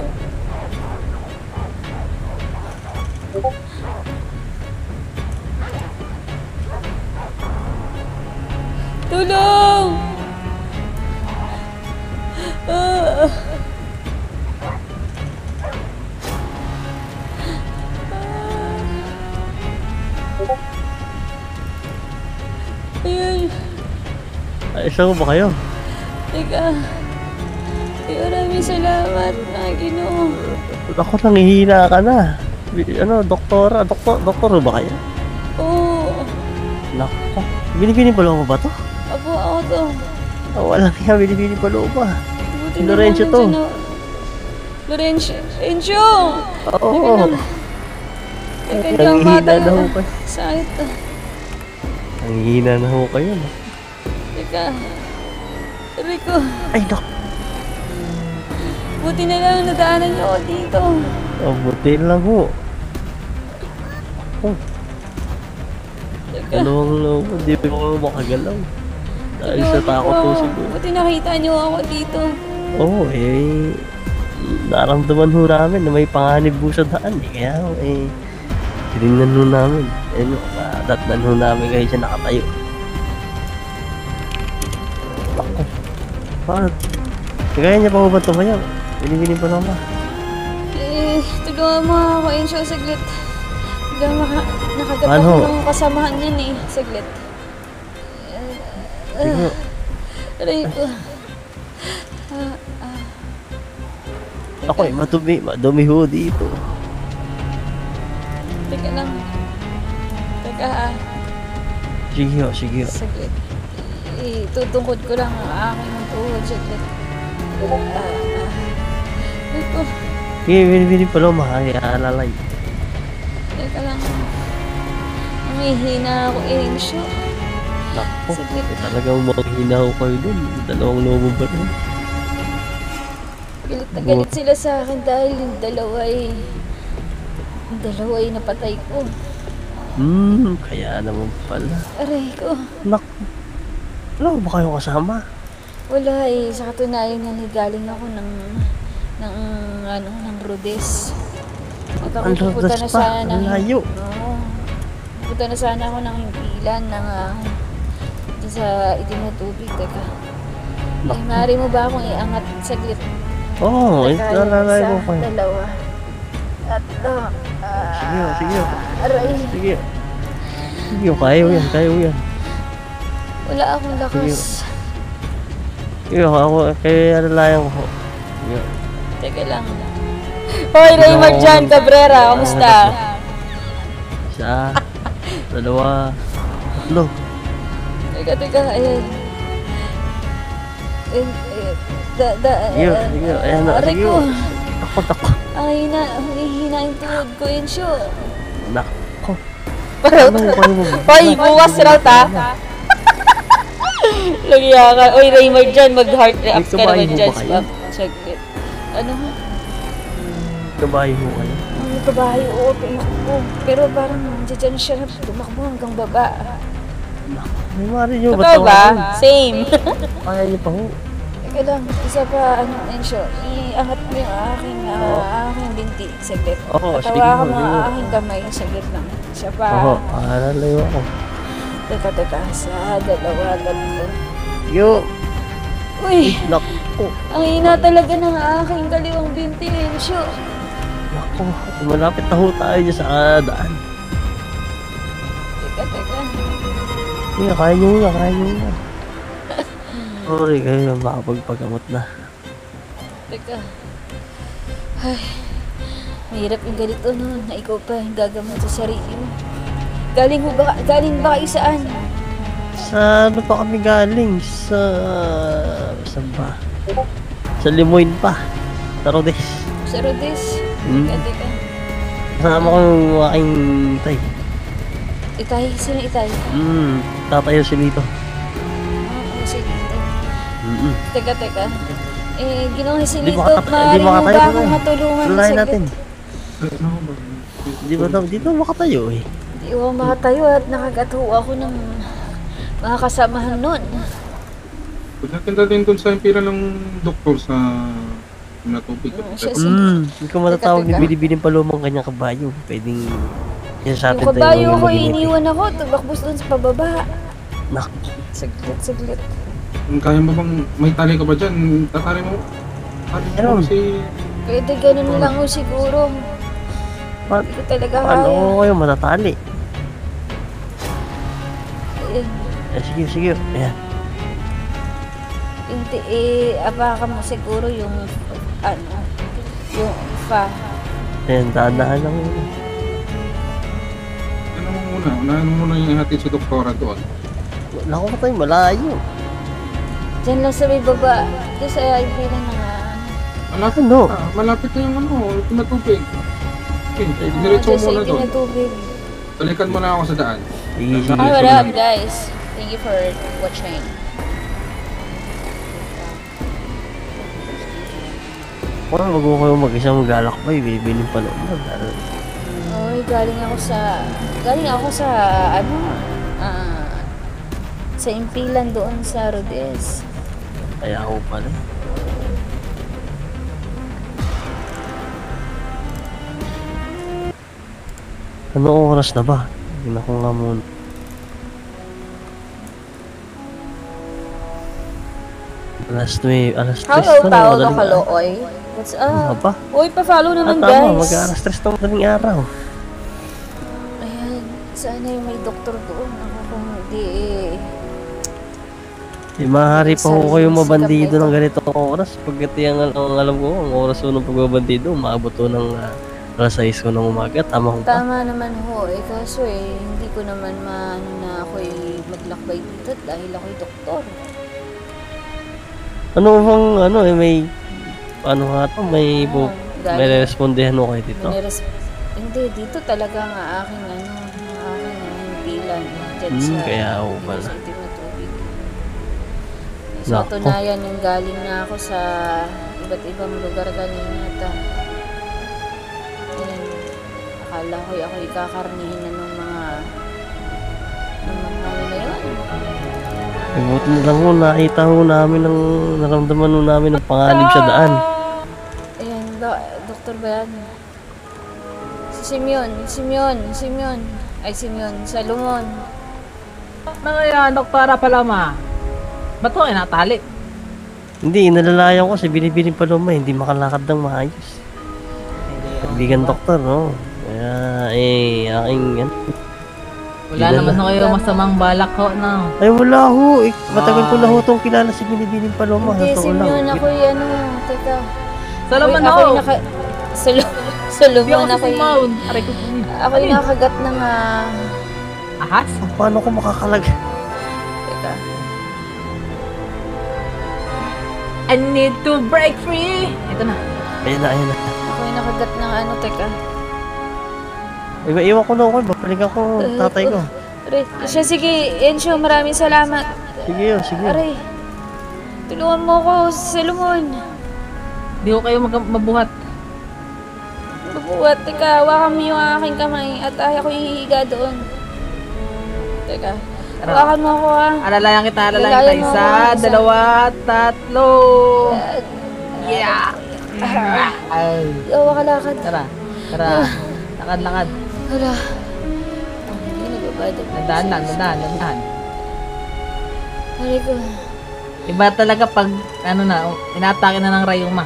Speaker 1: Tulong! Ah! Ayun.
Speaker 5: Ay, saan ba kayo?
Speaker 1: Teka. Ay, maraming salamat na Ginoo.
Speaker 5: Ako, nangihina ka na. Ano, doktora? Doktor ba kayo?
Speaker 1: Oo.
Speaker 5: Nako, binibini pa mo ba to?
Speaker 1: Apo ako to.
Speaker 5: Wala kaya binibini pa ba?
Speaker 1: Buti
Speaker 5: Si Lorenzo
Speaker 1: naman
Speaker 5: to.
Speaker 1: dyan, oh. Lorenzo! Lorenzo!
Speaker 5: Oo.
Speaker 1: Teka, hindi ako
Speaker 5: Nangihina na
Speaker 1: matala.
Speaker 5: ho kayo.
Speaker 1: Sakit ah.
Speaker 5: Nangihina na ho kayo. No?
Speaker 1: Teka. Rico,
Speaker 5: Ay, nak.
Speaker 1: buti na lang nadaanan niyo ako dito.
Speaker 5: Oh, buti lang ho. Oh,
Speaker 1: Teka.
Speaker 5: dalawang loob. Hindi pa ako makagalaw. Dahil sa takot ko siguro.
Speaker 1: Buti nakita niyo ako dito.
Speaker 5: Oo, naramdaman ho namin na may panganib po sa daan. Kaya, tinignan ho namin. Datnan ho namin kayo siya nakatayo. Ako. Bakit? Kaya niya pa ba ito kaya? Binibini pa naman.
Speaker 1: Tulungan mo ako, Enzo, saglit. Hindi ako nakagat
Speaker 5: Ano?
Speaker 1: ako ng kasamahan yan eh. Saglit.
Speaker 5: Sige.
Speaker 1: Rico.
Speaker 5: Ako madumi ho dito.
Speaker 1: Teka lang. Teka
Speaker 5: Sige ho, sige ho.
Speaker 1: saglit. Tutungkod ko lang ang aking tuhod. Saglit. Rico.
Speaker 5: Sige, binibini pa naman. Alalay.
Speaker 1: Teka lang. Umihina ako, Enzo.
Speaker 5: Nako,
Speaker 1: Saglit.
Speaker 5: talagang maghina ho kayo dun. Dalawang lobo ba rin?
Speaker 1: Galit na galit sila sa akin dahil yung dalawa ay napatay ko.
Speaker 5: Kaya naman pala.
Speaker 1: Aray ko.
Speaker 5: Nako. Wala ba kayo kasama?
Speaker 1: Wala eh. Sa katunayan nga galing ako ng Rodes. At ako
Speaker 5: Ang
Speaker 1: pupunta
Speaker 5: Rodes
Speaker 1: na
Speaker 5: pa,
Speaker 1: sana
Speaker 5: ang layo.
Speaker 1: Oo. Pupunta na sana ako ng himpilan dyan sa itim na tubig. Teka.
Speaker 5: Naku.
Speaker 1: Maaari mo ba akong iangat saglit?
Speaker 5: Oo,
Speaker 1: Teka, yung
Speaker 5: alalay
Speaker 1: isa,
Speaker 5: ko kayo.
Speaker 1: dalawa. Tatlo.
Speaker 5: Sige ho, sige ho.
Speaker 1: Aray.
Speaker 5: Sige. Sige ho, kayo yan.
Speaker 1: Wala akong lakas.
Speaker 5: Sige ho, ako, kaya alalayan ko ho. Sige ho.
Speaker 1: Teka lang. Hoy, Raymond John Cabrera, kamusta?
Speaker 5: Isa, dalawa, tatlo.
Speaker 1: Teka, ayan.
Speaker 5: Sige, sige, ayan na,
Speaker 1: Aray
Speaker 5: sige.
Speaker 1: ko.
Speaker 5: Takot.
Speaker 1: Ang hihina yung tuhod ko, Enzo.
Speaker 5: Nako.
Speaker 1: Parang,
Speaker 5: Ano kayo mo?
Speaker 1: hoy, bukas raw ta. Lagya ka. Hoy, Raymond John, mag-heart react ka
Speaker 5: kabayo
Speaker 1: naman
Speaker 5: mo
Speaker 1: dyan.
Speaker 5: ba kayo?
Speaker 1: Saglit. Ano?
Speaker 5: Kabayo ho kayo.
Speaker 1: Ang kabayo, oo, tumakbo. Pero parang dyan siya tumakbo hanggang baba.
Speaker 5: May mari nyo,
Speaker 1: Totoo ba? Same.
Speaker 5: Kaya nyo pa ho.
Speaker 1: Teka lang, isa pa, Enzo, iangat mo yung aking binti, saglit.
Speaker 5: Oo, sige
Speaker 1: Patawa ka
Speaker 5: mo,
Speaker 1: mga
Speaker 5: sige mo.
Speaker 1: aking kamay, saglit lang. Isa pa,
Speaker 5: Oo, alalayo ako.
Speaker 1: teka, sa dalawa, tatlo.
Speaker 5: Yo,
Speaker 1: Uy,
Speaker 5: nako.
Speaker 1: ang hina talaga ng aking kaliwang binti, Enzo.
Speaker 5: Nako, malapit na ho tayo dyan sa daan.
Speaker 1: Teka.
Speaker 5: Kaya, kaya nyo yan. Sorry kayo, makapagpagamot na.
Speaker 1: Teka. Ay, mahirap yung ganito noon na ikaw pa yung gagamot sa sarili mo. Galing ba kayo saan?
Speaker 5: Sa ano pa kami galing? Saan ba? Sa Limoyne pa. Sa Rodes.
Speaker 1: Sa Rodis.
Speaker 5: Hmm.
Speaker 1: Teka.
Speaker 5: Kasama ko yung aking tay.
Speaker 1: Itay, sino itay?
Speaker 5: Tatayo si Lito.
Speaker 1: Oo, sige.
Speaker 5: Mm-mm.
Speaker 1: Teka. Ginoong si
Speaker 5: Di
Speaker 1: Lito,
Speaker 5: ba katayo-
Speaker 1: maaari
Speaker 5: di ba
Speaker 1: mo
Speaker 5: katayo
Speaker 1: ba
Speaker 5: ko
Speaker 1: akong
Speaker 5: eh?
Speaker 1: matulungan
Speaker 5: Tulayan
Speaker 1: saglit?
Speaker 5: natin. Di ba daw, dito makatayo eh.
Speaker 1: Di ako makatayo at nakagato ako ng mga kasamahan nun.
Speaker 2: Pwede natin dalhin dun sa impira ng doktor sa natubig.
Speaker 1: Siya,
Speaker 5: Hindi ko matatawag ni
Speaker 1: Teka.
Speaker 5: Binibining Palomang kanyang kabayo. Pwedeng yan sa atin
Speaker 1: Yung
Speaker 5: tayo
Speaker 1: kabayo
Speaker 5: mga
Speaker 1: ko,
Speaker 5: maginip eh.
Speaker 1: iniwan ako, tubakbos doon sa pababa.
Speaker 5: Nak,
Speaker 1: Saglit.
Speaker 2: Kaya mo bang may tali ka ba dyan? Tatali mo. Tali mo
Speaker 5: Meron.
Speaker 2: kasi
Speaker 1: Pwede ganun lang o siguro.
Speaker 5: pa-
Speaker 1: Hindi ko talaga
Speaker 5: paano
Speaker 1: kaya.
Speaker 5: ko kayo matatali?
Speaker 1: Eh,
Speaker 5: Sige. Ayan.
Speaker 1: Hindi, apakan mo siguro yung, yung fa.
Speaker 5: Ayan, dahan-dahan lang yun.
Speaker 2: ano mo muna. Unahan mo muna yung ihatid sa doktora doon.
Speaker 5: Wala ko tayo malayo.
Speaker 1: Diyan lang sa may baba. Diyan sa ibilan ng
Speaker 2: Malapit,
Speaker 5: Ano?
Speaker 2: malapit na yung pinatubig. Okay, diretso
Speaker 1: diyan sa
Speaker 2: muna doon.
Speaker 1: ikinatubig.
Speaker 2: Balikan mo na ako sa daan.
Speaker 5: Easy.
Speaker 1: Hi, what up guys? Thank you for watching.
Speaker 5: Kung wag ko kayo mag-isa maglalakbay, Binibining Palomang.
Speaker 1: Oy, galing ako sa sa impilan doon sa Rodes.
Speaker 5: Kaya ako pala. Ano oras na ba? Tingnan ko nga muna. Alas 3
Speaker 1: Hello,
Speaker 5: na
Speaker 1: Paolo
Speaker 5: madaling
Speaker 1: Kalooy. What's
Speaker 5: Ano
Speaker 1: up?
Speaker 5: ba?
Speaker 1: Uy, pa-follow naman
Speaker 5: Tama,
Speaker 1: guys.
Speaker 5: mag-alas 3 na madaling araw.
Speaker 1: Ayan, sana yung may doktor doon. Ako kung hindi
Speaker 5: Maaari pa ho
Speaker 1: Sarili
Speaker 5: kayong
Speaker 1: sikap
Speaker 5: mabandido
Speaker 1: ito.
Speaker 5: ng ganitong oras. Pagkat ang alam ko, ang oras ko ng pagbabandido, maabot ho ng alas 6 ko ng umaga. Tama ko ba?
Speaker 1: Tama naman ho kaso hindi ko naman maano na ako'y maglakbay dito dahil ako'y doktor.
Speaker 5: Ano bang, may, ano nga to, may, may
Speaker 1: Dahil
Speaker 5: respondehan ho kayo dito.
Speaker 1: hindi, dito talaga ang aking himpilan dyan sa
Speaker 5: Kaya ho
Speaker 1: dito
Speaker 5: pala.
Speaker 1: sa itim na tubig. So,
Speaker 5: Nako.
Speaker 1: tunayan yung galing na ako sa iba't ibang lugar kanina. Ayan, akala ko'y ako'y kakarnihin na ng mga ano na yun.
Speaker 5: Buti na lang ho, nakita ho namin ng, naramdaman ho namin ng panganib sa daan.
Speaker 1: Ayan, doktor ba yan? Si Simeon. Ay, Simeon, Salomon.
Speaker 3: Ano yan, Doktora Paloma? Ba't ko natali?
Speaker 5: Hindi, inalalayan ko si Binibining Paloma, hindi makalakad ng maayos. Kaibigan doktor, no? Kaya, aking,
Speaker 3: Wala
Speaker 5: Hindi
Speaker 3: naman
Speaker 5: na.
Speaker 3: ho kayo masamang balak ho, no?
Speaker 5: Ay, wala ho. Matagal ko na ho itong kilala si Binibining Paloma.
Speaker 1: Hindi,
Speaker 5: Totoo
Speaker 1: Simeon,
Speaker 5: lang.
Speaker 1: ako'y teka.
Speaker 3: Salaman
Speaker 1: Ako'y
Speaker 3: ho! Hindi
Speaker 1: Salomon,
Speaker 3: ako si
Speaker 1: ako'y
Speaker 3: Simone. Aray ko.
Speaker 1: ako'y nakagat ng
Speaker 3: Ahas?
Speaker 5: Paano ko makakalag?
Speaker 1: teka.
Speaker 3: I need to break free! Ito na.
Speaker 5: Ayan na.
Speaker 1: Ako'y nakagat ng teka.
Speaker 5: Iwan ko na ako. Babalikan ko tatay ko.
Speaker 1: Aray, siya, sige, Encho, maraming salamat.
Speaker 5: Sige.
Speaker 1: Aray, tulungan mo ako, Salomon.
Speaker 3: Hindi ko kayo mabuhat.
Speaker 1: Mabuhat, teka, hawakan mo yung aking kamay at ako'y hihiga doon. Teka, hawakan mo ako
Speaker 3: Alalayan kita.
Speaker 1: Alalayan mo
Speaker 3: Isa,
Speaker 1: ako, isa.
Speaker 3: dalawa, tatlo. Yeah! Ay,
Speaker 1: Yawa ka lakad.
Speaker 3: tara. Lakad.
Speaker 1: Hala. Hindi nagbabad.
Speaker 3: Nandaan.
Speaker 1: Aray ko.
Speaker 3: Iba talaga pag, inatake na ng rayuma.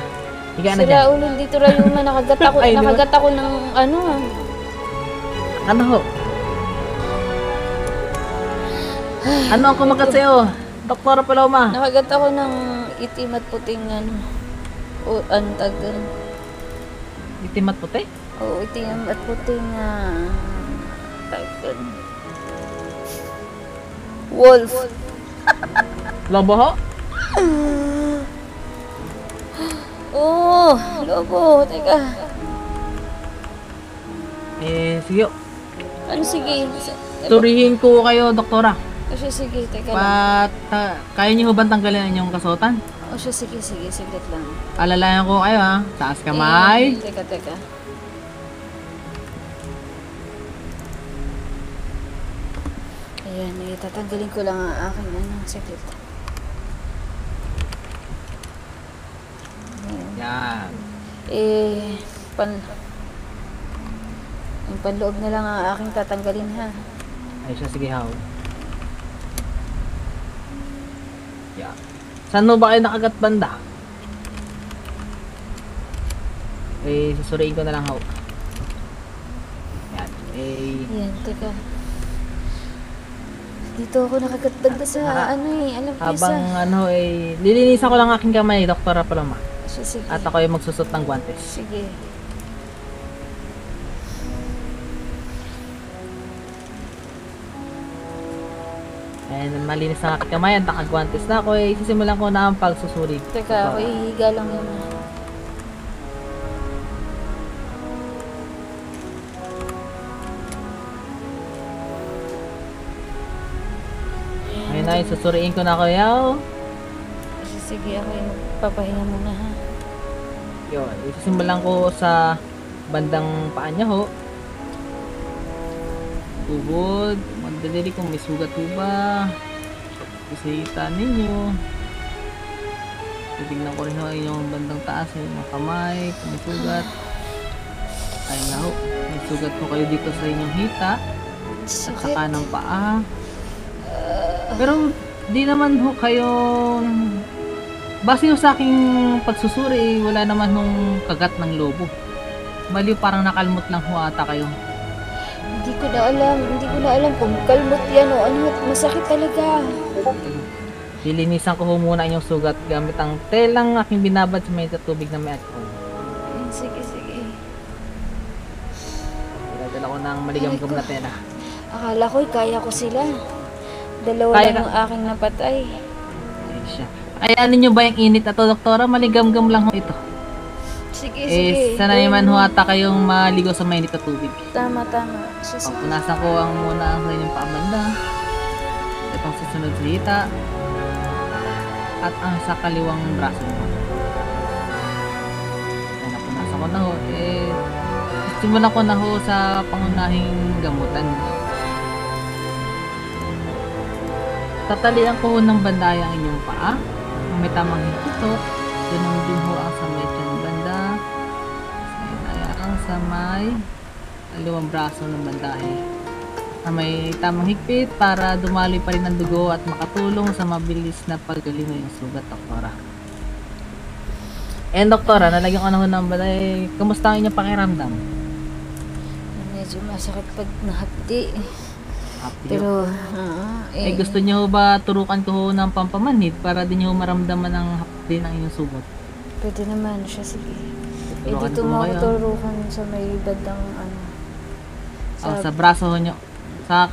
Speaker 3: Higa na dyan.
Speaker 1: Sira ulo dito Rayuma, nakagat ako.
Speaker 3: Ay, di ba?
Speaker 1: Nakagat ako ng
Speaker 3: Ano ho? Ano ang kumagat sa'yo? Doktora Paloma.
Speaker 1: nakagat ako ng itim at puting antag.
Speaker 3: Itim at puti?
Speaker 1: Oo, itim at puting tawag. Wolf.
Speaker 3: Lobo ho?
Speaker 1: Oh, lobo, teka.
Speaker 6: Sige.
Speaker 1: Ano, sige.
Speaker 6: Turihin ko kayo, doktora.
Speaker 1: O siya, sige, teka lang.
Speaker 6: Kaya niyo ba tanggalin ang inyong kasuotan?
Speaker 1: O siya, sige, saglit lang.
Speaker 6: Alalayan ko kayo ha. Taas kamay.
Speaker 1: Teka. Ayan, tatanggalin ko lang ang aking saglit.
Speaker 6: Yan.
Speaker 1: Yung panloob na lang ang aking tatanggalin, ha.
Speaker 6: Ay siya, sige haw. Yan. Saan mo ba kayo nakagat banda? Susuriin ko na lang haw. Yan.
Speaker 1: Yan, teka. Dito ako nakagatdag sa alam ko
Speaker 6: Habang lilinisan ko lang aking kamay, Doktora Paloma.
Speaker 1: Sige.
Speaker 6: At ako ay magsusot ng guantes.
Speaker 1: Sige.
Speaker 6: And malinis na aking kamay at nakagwantes na ako, sisimulan ko na ang pagsusuri.
Speaker 1: Teka, ako ihiga lang muna.
Speaker 6: Ayun na, susuriin ko na ako yaw.
Speaker 1: Sige, ako yung magpapahinga muna, ha.
Speaker 6: Yun, sisimulan ko sa bandang paa niya ho. Tubod, magdadali kung may sugat po ba. Isita ninyo. Titignan ko rin ho yung bandang taas, yung mga kamay, kung may sugat. Ayun na ho, may sugat po kayo dito sa inyong hita. At sa
Speaker 1: Sakit.
Speaker 6: kanang paa. Pero di naman ho kayo, base ho sa aking pagsusuri, wala naman nung kagat ng lobo. Baliw parang nakalmot lang ho ata kayo.
Speaker 1: Hindi ko na alam kung kalmot yan o ano, masakit talaga.
Speaker 6: Lilinisan ko ho muna inyong sugat gamit ang telang aking binabad sa may tubig na may alcohol.
Speaker 1: Sige.
Speaker 6: Dala ko ng maligamgam na tela.
Speaker 1: Akala ko, kaya ko sila. Dalawa
Speaker 6: Kaya
Speaker 1: lang yung aking napatay.
Speaker 6: Ay siya. Ay ano nyo ba yung init na to, Doktora? Maligamgam lang ho ito.
Speaker 1: Sige.
Speaker 6: Sana naman ho ata kayong maligo sa mainit na tubig.
Speaker 1: Tama. Sige.
Speaker 6: Punasan ko ang muna ang inyong paamanda. Itong susunod sa hita. At ang sa kaliwang braso mo. Ay, napunasan ko na ho. Simulan ko na ho sa pangunahing gamutan. Tatalian ko ho ng bandaya ang inyong paa. Kung may tamang hitutok, ganun din ho ang sa may tiyan banda. Ang sa may kaliwang braso ng bandahe. Na may tamang higpit para dumaloy pa rin ang dugo at makatulong sa mabilis na paggaling ng sugat, Doktora. Doktora, nalagyan ko na ho ng balay. Kamusta ang inyong pakiramdam?
Speaker 1: Medyo masakit pag nahapdi.
Speaker 6: Happy.
Speaker 1: Pero,
Speaker 6: Gusto niyo ho ba turukan ko ho ng pampamanhid para din niyo ho maramdaman ang hapdi ng inyong sugat?
Speaker 1: pwede naman siya, sige.
Speaker 6: Turukan
Speaker 1: Dito
Speaker 6: ko
Speaker 1: mo ako
Speaker 6: kayo.
Speaker 1: turukan sa may bandang
Speaker 6: Sa braso ho nyo. Sa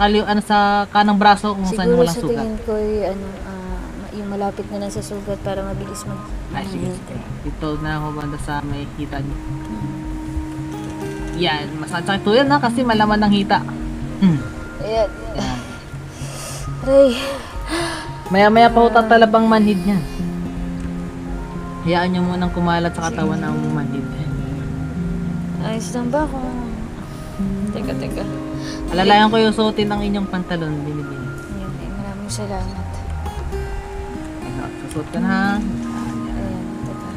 Speaker 6: kanang braso kung saan
Speaker 1: siguro
Speaker 6: walang
Speaker 1: sa
Speaker 6: sugat.
Speaker 1: tingin ko yung malapit na lang sa sugat para mabilis mag
Speaker 6: Ay, sige. Ito na ako banda sa may hita niyo. Yan, masasakit po yan ha, kasi malaman ng hita.
Speaker 1: Ayan.
Speaker 6: Yan.
Speaker 1: Aray.
Speaker 6: Maya-maya pa ho tatalabang manhid niyan. Hayaan nyo munang kumalat sa katawan ng manhid.
Speaker 1: Ayos lang ba kung... Teka.
Speaker 6: Alalayan ko yung suotin ng inyong pantalon, binibini.
Speaker 1: Ayan, maraming salamat.
Speaker 6: Susuot ka na.
Speaker 1: Ayan, teka.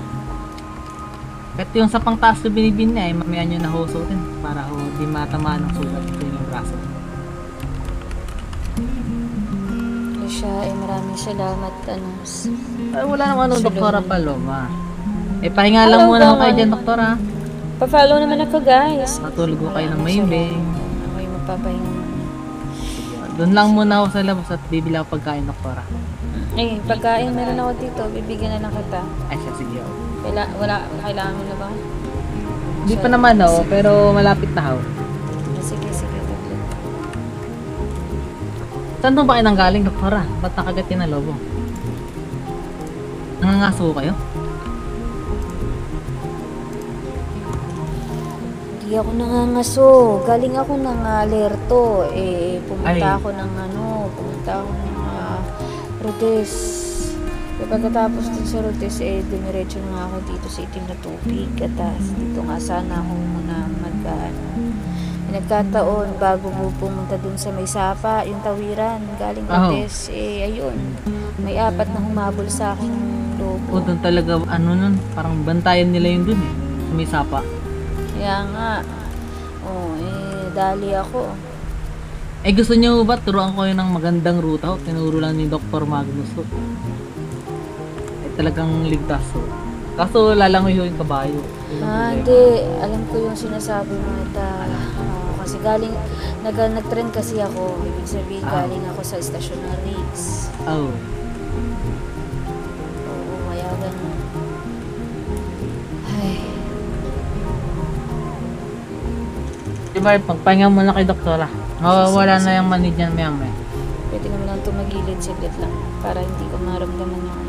Speaker 6: Kahit yung sa pangtaas ko binibini ay mamaya nyo na ho suotin para ho di matamaan ng sugat sa inyong braso.
Speaker 1: Siya, maraming salamat.
Speaker 6: Ay, wala naman ano, Doktora Paloma. Pahinga lang muna ako kayo dyan, Doktora.
Speaker 1: Pa-follow naman ako, guys.
Speaker 6: Matulog ko kayo ng mahimbing.
Speaker 1: Ako yung magpapahinga muna.
Speaker 6: Doon lang muna ako sa labas at bibili ako pagkain, Doktora.
Speaker 1: Pagkain meron ako dito. Bibigyan na lang kita.
Speaker 6: Ay siya, sige ako.
Speaker 1: Kailangan mo na ba?
Speaker 6: Hindi pa naman ako, pero malapit na ako.
Speaker 1: Sige. Tatlo.
Speaker 6: Saan doon ba kayo nanggaling, Doktora? Ba't nakagat yun ng lobo? Nangangaso kayo?
Speaker 1: Lagi ako nangangaso. Galing ako ng alerto. Pumunta
Speaker 6: Ay.
Speaker 1: ako ng Rodes. Pagkatapos din sa Rodes, dumiretso na nga ako dito sa itim na tubig. At dito nga sana ako muna nagkataon bago mo pumunta dun sa may sapa, yung tawiran, galing Rodes. Ayun, may 4 na humabol sa aking lobo.
Speaker 6: Doon talaga, nun, parang bantayan nila yun dun eh. May sapa.
Speaker 1: Kaya nga, dali ako.
Speaker 6: Gusto niyo ba turuan ko yun ng magandang ruta? Tinuro lang ni Dr. Magnus. Talagang ligtas. Kaso lalangoy yung kabayo.
Speaker 1: Hindi. Alam ko yung sinasabi mo kasi nag-trend kasi ako. Ibig sabihin, galing ako sa istasyon ng Riggs. Oo, kaya ganun. Ay.
Speaker 6: Diba, pagpahinga mo na kay doktora. Mawawala na yung manid niyan maya.
Speaker 1: Pwede naman lang tumagilid saglit lang para hindi ko maramdaman yung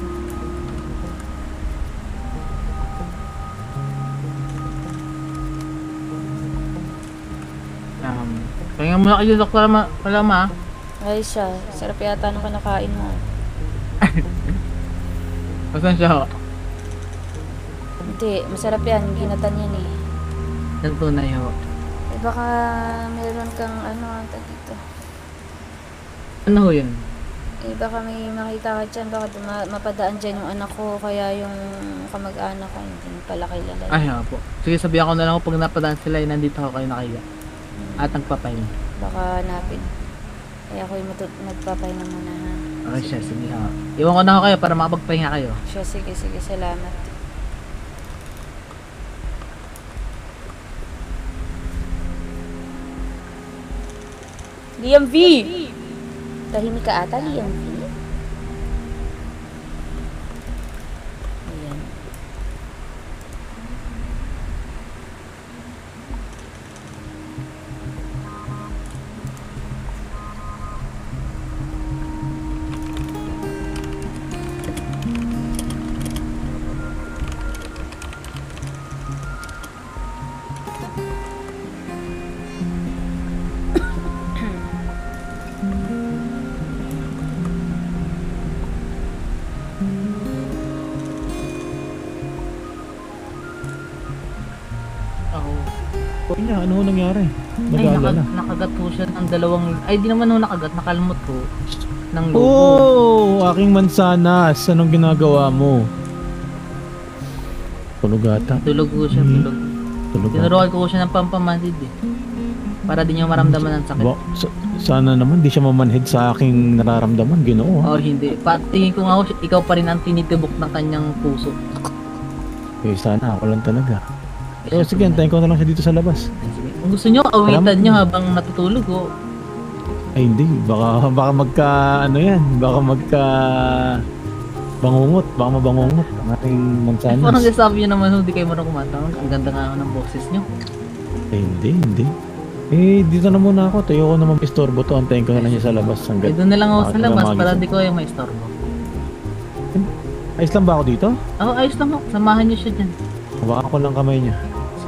Speaker 6: Pahinga mo na kay doktora Paloma.
Speaker 1: Ay siya, sarap yata nung kinakain mo.
Speaker 6: Masan siya?
Speaker 1: Hindi, masarap yan. Ginatan yan eh.
Speaker 6: Tunay ho.
Speaker 1: Baka meron kang dito.
Speaker 6: Ano ho yun?
Speaker 1: Baka may makita ka dyan. Baka mapadaan dyan yung anak ko. Kaya yung kamag-anak ko hindi pala kilala.
Speaker 6: Ay, po. Sige, sabihan ko na lang pag napadaan sila, nandito ako kayo nakahiga. At nagpapahinga.
Speaker 1: Baka hanapin. Kaya ako yung nagpapahinga muna ha.
Speaker 6: Okay siya, sige ha. Iwan ko na ako kayo para makapagpahinga kayo.
Speaker 1: Siya, sige, salamat. Liam V! Tahimik ka ata, Liam V. Ayan.
Speaker 4: Niya, ano nangyari?
Speaker 6: Ay,
Speaker 4: Nag-aalala.
Speaker 6: nakagat po siya ng dalawang... Ay, di naman ho nakagat. Nakalmot po. Ng lobo.
Speaker 4: Oh, aking mansanas. Anong ginagawa mo? Tulog ata.
Speaker 6: Tulog po siya,
Speaker 4: Hmm.
Speaker 6: tulog.
Speaker 4: Tulog ata.
Speaker 6: Tinuruan ko siya ng pampamanhid eh. Para di niya maramdaman ang sakit.
Speaker 4: Sana naman di siya mamanhid sa aking nararamdaman, Ginoo.
Speaker 6: Oh, hindi. Tingin ko nga ho, ikaw pa rin ang tinitibok ng kanyang puso.
Speaker 4: Sana ako lang talaga. So, sige, antayin ko na lang siya dito sa labas.
Speaker 6: Sige. Kung gusto nyo, awitan nyo habang natutulog oh.
Speaker 4: Ay, hindi. Baka magka, bangungot. Baka mabangungot ang aking mansanas.
Speaker 6: Parang sasabi nyo naman, hindi kayo marunong kumatawag. Ang ganda nga ng boses nyo.
Speaker 4: Hindi. Dito na muna ako. Tayo ko naman istorbo to. Antayin ko na lang siya sa labas.
Speaker 6: Doon na lang ako sa labas para di ko kayo maistorbo.
Speaker 4: Ayos lang ba ako dito?
Speaker 6: Ayos lang ho. Samahan nyo siya dyan.
Speaker 4: Hawakan ko lang kamay niya.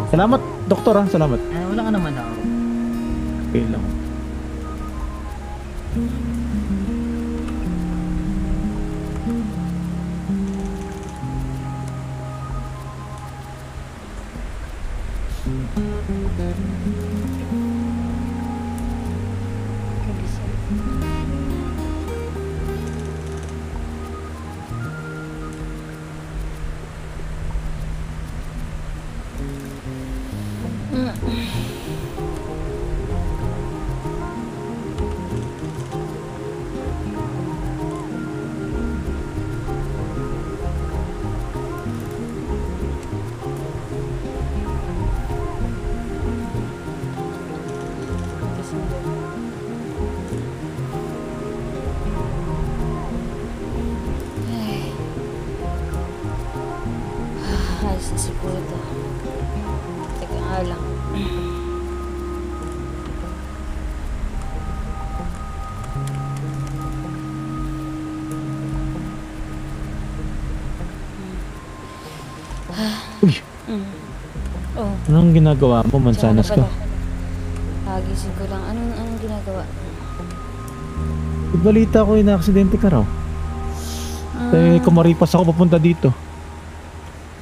Speaker 4: Salamat, doktor ha. Salamat.
Speaker 6: Wala ka naman ako.
Speaker 4: Okay lang.
Speaker 1: Ayos na siguro ito. Teka nga lang.
Speaker 4: Uy.
Speaker 1: Oh,
Speaker 7: Anong ginagawa mo, mansanas
Speaker 1: tsaka
Speaker 7: ko?
Speaker 1: na pala. Gising ko lang. Anong ginagawa?
Speaker 7: Balita ko yung na-aksidente ka raw. Eh, kumaripas ako papunta dito.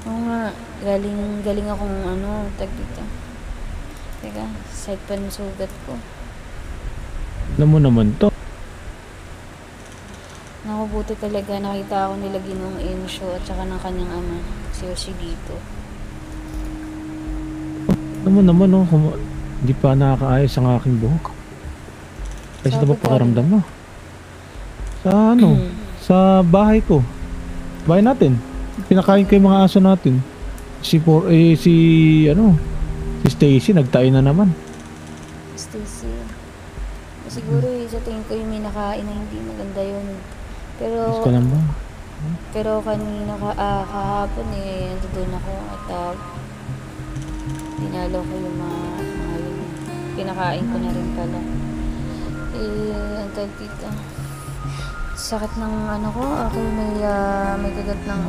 Speaker 1: Oo nga. Galing akong tag dito. Teka, side pa ng sugat ko.
Speaker 7: Alam mo naman to.
Speaker 1: Nakubuti talaga. Nakita ako nila Ginong Ensyo at saka ng kanyang ama. Si Oshigito.
Speaker 7: Alam mo naman, no, hindi pa nakakaayos ang aking buhok. Kasi
Speaker 1: Sabi
Speaker 7: na ba
Speaker 1: ko
Speaker 7: pakiramdam mo? Sa sa bahay ko. Bahay natin. Pinakain ko yung mga aso natin. Si Stacy nagtayo na naman.
Speaker 1: Stacy. Siguro sa tingin ko yung may nakain na hindi maganda yun.
Speaker 7: Mas ka lang ba?
Speaker 1: Pero kanina kahapon nandun ako at dinalo ko yung mga yun. Pinakain ko na rin pala. Ang tawag dito. Sakit ng ko, ako may kagat ng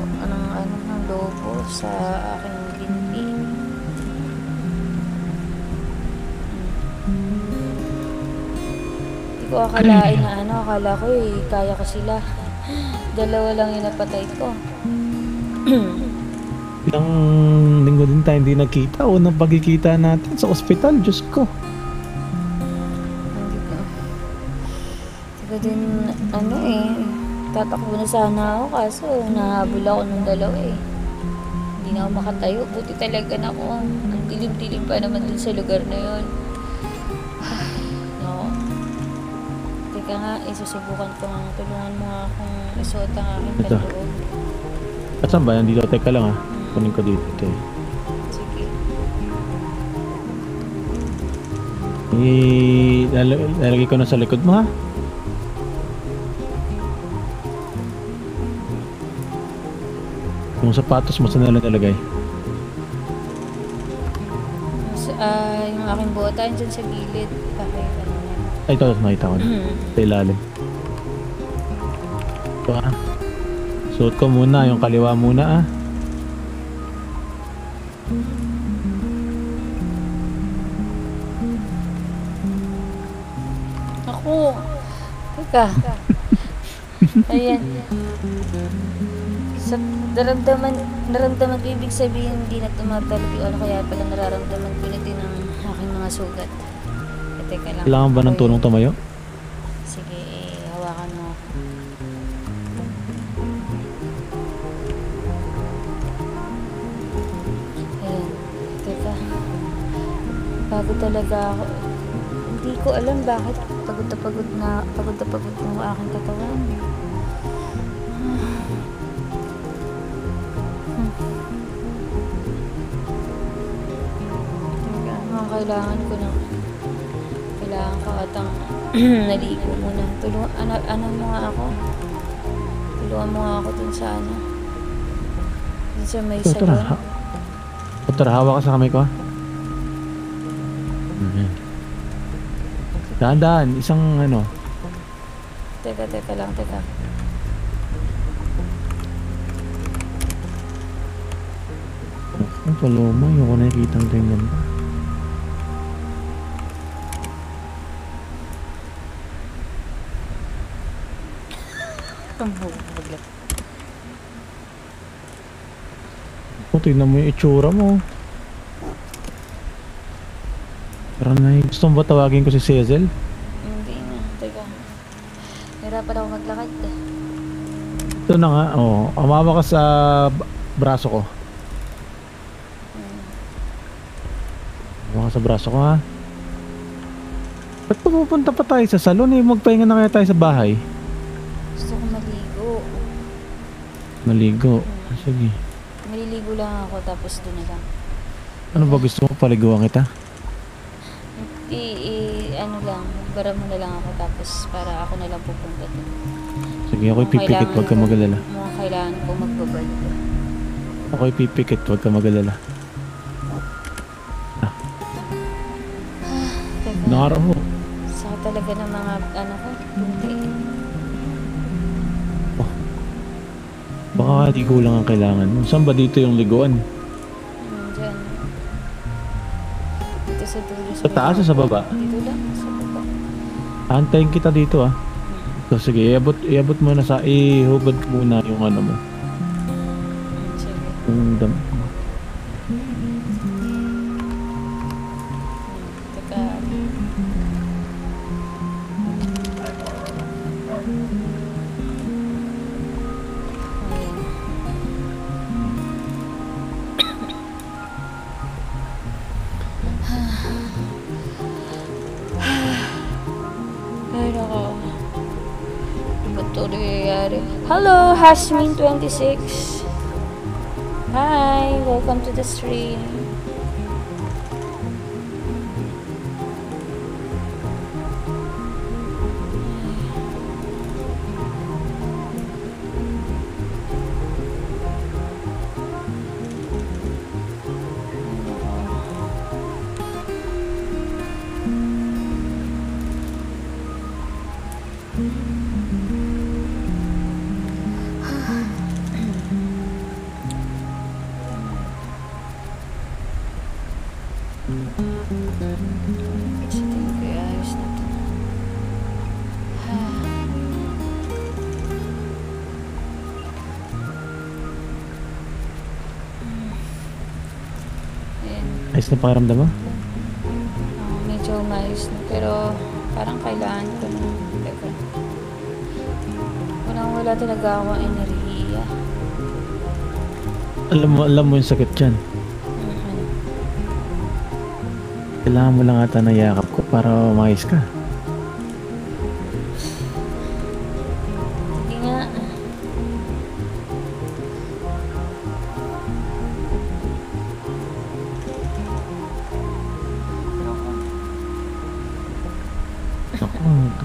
Speaker 1: lobo sa aking binti. Hindi ko akalain na akala ko kaya ko sila. Dalawa lang yung napatay ko.
Speaker 7: Ilang linggo din tayo hindi nagkita. Unang pagkikita natin sa ospital, Diyos ko.
Speaker 1: Hindi ko. Saka din, tatakbo na sana ako kaso nahabol ako ng dalawa Hindi na ako makatayo. Buti talaga na ako. Ang dilim-dilim pa naman dun sa lugar na yun. No. Teka nga, isusubukan ko nga. Tulungan mo nga akong isuot ang aking
Speaker 7: Ito.
Speaker 1: panloob.
Speaker 7: At saan ba? Nandito, teka lang ha. Kunin ko dito.
Speaker 1: Sige.
Speaker 7: Lalagay ko na sa likod mo ha. Yung sapatos mo saan nalagay?
Speaker 1: Yung aking bota, dyan sa gilid. Bakit
Speaker 7: Ay, ito, nakita ko na. Sa ilalim. Ito ha. Suot ko muna, yung kaliwa muna ah.
Speaker 1: Ako. Teka. Ayan. Sa naramdaman ko ibig sabihin hindi na tumatalab yung kaya pala nararamdaman ko na din ang aking mga sugat. Teka lang.
Speaker 7: Kailangan ba ng tulong tumayo?
Speaker 1: Sige, hawakan mo ako. Ayan. Teka. Pagod talaga ako. Hindi ko alam bakit pagod na pagod yung aking katawan. Kailangan ko atang naligo muna. Ano mo nga ako? Tulungan mo nga ako dun sa dun sa may salon.
Speaker 7: Tara, hawa ka sa kamay ko ha. Dahan-dahan, isang
Speaker 1: Teka lang.
Speaker 7: Ang paloma, yung ko nakikita ang ganyan ba? Tignan mo yung itsura mo. Parang gusto mo ba tawagin ko si Cecil?
Speaker 1: Hindi na. Teka. Hirapan ako maglakad.
Speaker 7: Ito na nga, amawa ka sa braso ko. Amawa ka sa braso ko ha. Ba't pupunta pa tayo sa salon magpahinga na kaya tayo sa bahay?
Speaker 1: Gusto ko maligo.
Speaker 7: Maligo? Sige.
Speaker 1: Maliligo lang ako tapos doon na lang.
Speaker 7: Ano ba gusto mo? Paliguan kita?
Speaker 1: Bara mo na lang ako tapos para ako na lang pupunta doon.
Speaker 7: Sige, ako'y pipikit, huwag ka mag-alala.
Speaker 1: Mukhang kailangan ko magbabad.
Speaker 7: Ako'y pipikit, huwag ka mag-alala.
Speaker 1: Teka,
Speaker 7: Nakaraw ho.
Speaker 1: saka talaga ng mga ko, punti.
Speaker 7: Baka di kulang ang kailangan mo. Saan ba dito yung liguan?
Speaker 1: Diyan. Dito sa dulo.
Speaker 7: Sa taas o sa baba?
Speaker 1: Dito lang, sa baba.
Speaker 7: Antayin kita dito ah. So sige, iabot mo na ihubad muna yung ano mo.
Speaker 1: Sige.
Speaker 7: Yung dam.
Speaker 1: Teka. Ayan. Ay, nako. Ba't ito nangyayari? Hello, Hasmin26. Hi, welcome to the stream. Kasi tingin ko ayos na to. Ayan.
Speaker 7: Ayos na pakiramdam mo?
Speaker 1: Medyo umayos na. Pero parang kailangan ko na. Teka. Wala talaga akong enerhiya.
Speaker 7: Alam mo yung sakit dyan.
Speaker 1: Ano?
Speaker 7: Kailangan mo lang ata na yakap ko para umayos ka.
Speaker 1: Hindi nga.
Speaker 7: Ako, ito.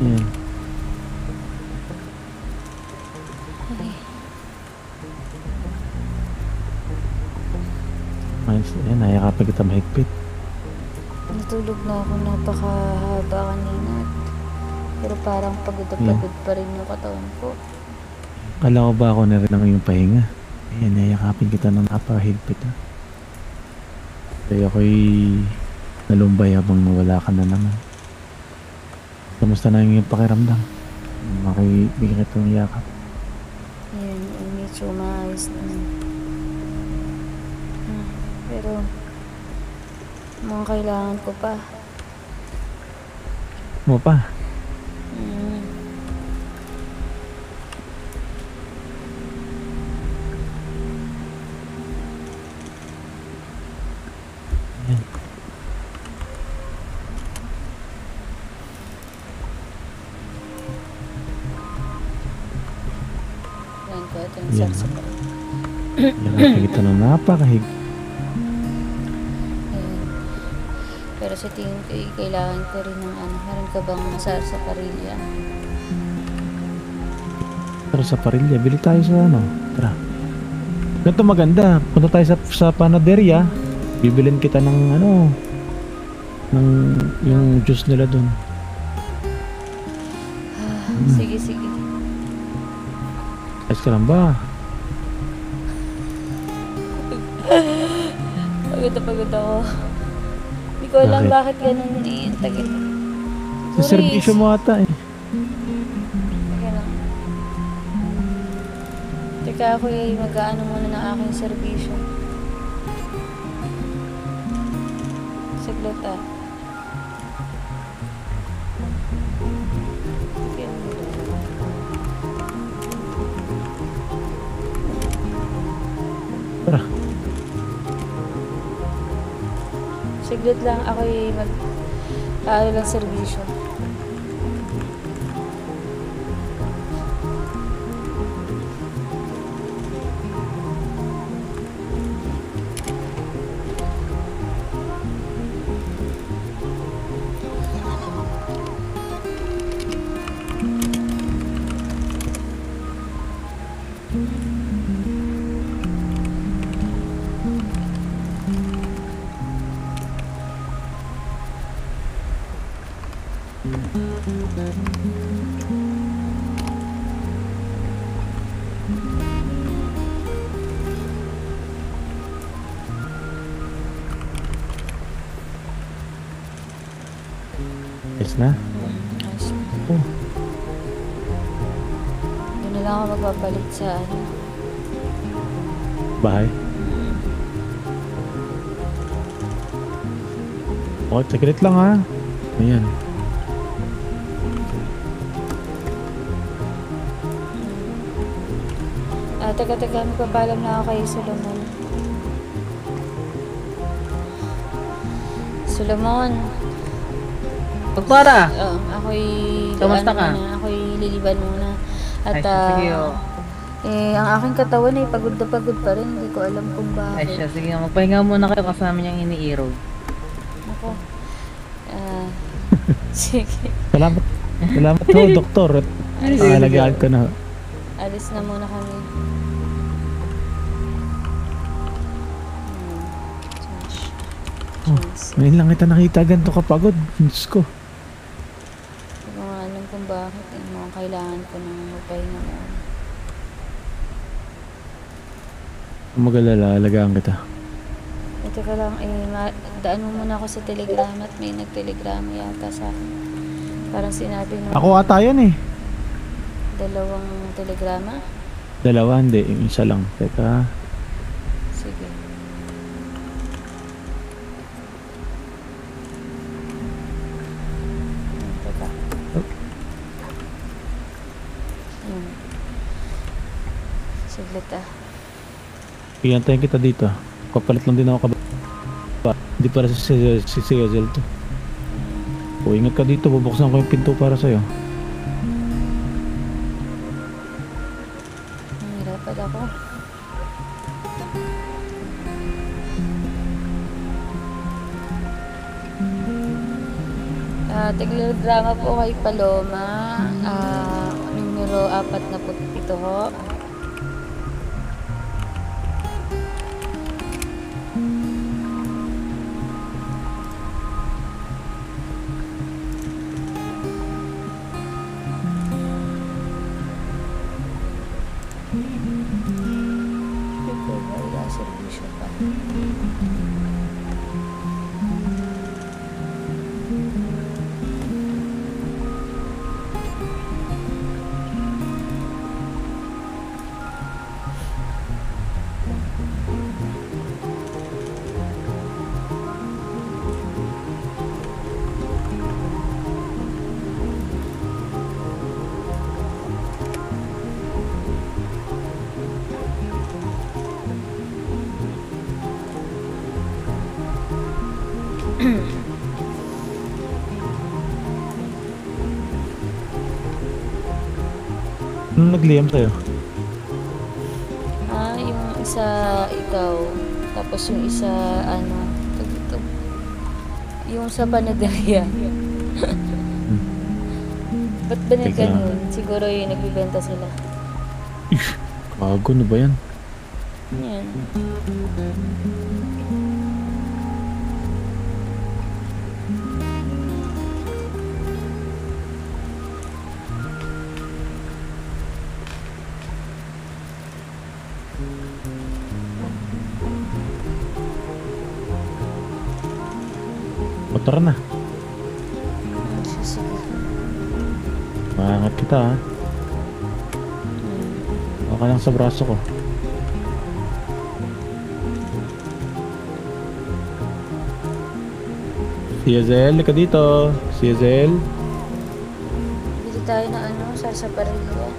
Speaker 7: Yan. Ayos, yan, nayakapin kita mahigpit.
Speaker 1: Natulog na ako napakahaba kanina. Pero parang pagod na
Speaker 7: Yeah.
Speaker 1: pagod pa rin yung katawan ko.
Speaker 7: Kala ko ba ako na rin ang iyong pahinga? Ayan, nayakapin kita ng napakahigpit ha. Kaya ako'y nalumbay habang nawala ka na naman. Kamusta na yung iyong pakiramdam? Ako'y bigyan kita ng yakap.
Speaker 1: Ayan, medyo maayos naman. Pero mga kailangan ko pa.
Speaker 7: Mo pa?
Speaker 1: Mm.
Speaker 7: Ayan.
Speaker 1: Yan ko ito yung
Speaker 7: Yan,
Speaker 1: sarsapal.
Speaker 7: Yakapin kita ng napakahigpit.
Speaker 1: Ayan. Pero sa tingin ko, kailangan ko rin ng ano. Meron ka bang sarsaparilla?
Speaker 7: Pero sa parilya, bili tayo sa ano. Tara. Ganito maganda. Punta tayo sa panaderia. Bibilin kita ng ano. Ng yung juice nila dun.
Speaker 1: Sige, sige.
Speaker 7: Ayos ka lang ba?
Speaker 1: Pagod na pagod ako. Hindi ko alam
Speaker 7: Bakit?
Speaker 1: bakit ganun eh. Tagit.
Speaker 7: Sa servisyo mo ata eh.
Speaker 1: Teka lang. Teka ako mag-aano muna ng aking servisyo. Saglit ah. Okay.
Speaker 7: Tara.
Speaker 1: Saglit lang ako mag-aano lang servisyo.
Speaker 7: Ayos na?
Speaker 1: Ayos na.
Speaker 7: Oh.
Speaker 1: Doon na lang ako magpapalit sa ano.
Speaker 7: Bahay? Okay, saglit lang ha. Ayan.
Speaker 1: Teka, magpapalam na ako kay Solomon. Solomon.
Speaker 6: Pagpara!
Speaker 1: Ako'y...
Speaker 6: Kamusta ka?
Speaker 1: Ako'y liliban muna. At
Speaker 6: Ay, siya, sige, oh.
Speaker 1: ang aking katawan ay pagod na pagod pa rin. Hindi ko alam kung
Speaker 6: Ay
Speaker 1: bakit.
Speaker 6: siya, sige, magpahinga muna kayo kasama niyang iniiraw.
Speaker 1: Ako. Sige.
Speaker 7: Salamat. Salamat ho, doktor. Alagaan ko na.
Speaker 1: Alis na muna kami.
Speaker 7: Ngayon lang kita nakita ganito kapagod. Diyos ko.
Speaker 1: Hindi ko nga alam kung bakit. Mukhang kailangan ko nang magpahinga mo.
Speaker 7: Kung mag-alala, alagaan kita.
Speaker 1: Teka lang, daan mo muna ako sa telegram at may nagtelegrama yata sa akin. Parang sinabi nung
Speaker 7: Ako ata yan eh.
Speaker 1: 2 telegrama.
Speaker 7: 2, hindi. Yung isa lang. Teka.
Speaker 1: Sige. Teka. Saglit
Speaker 7: Iyantayin kita dito. Kapalit lang din ako Hindi para si Hazel to. O ingat ka dito. Bubuksan ko yung pinto para sa'yo.
Speaker 1: Nahirapan ako. Telegrama po kay Paloma. Numero 47 ho. Ito ba? Wala servisyo pa.
Speaker 7: Ano nagliyam sa'yo?
Speaker 1: Yung isa ikaw, tapos yung isa ito. Yung sa panaderia. Ba't ba na
Speaker 7: Teka.
Speaker 1: ganun? Siguro yung nagbibenta sila.
Speaker 7: Kago na ba yan?
Speaker 1: Yan.
Speaker 7: O tara na.
Speaker 1: Sige.
Speaker 7: Maangat kita ha. Baka lang sa braso ko. Si Hazel, ka dito. Si Hazel.
Speaker 1: Bili tayo na sarsaparilla.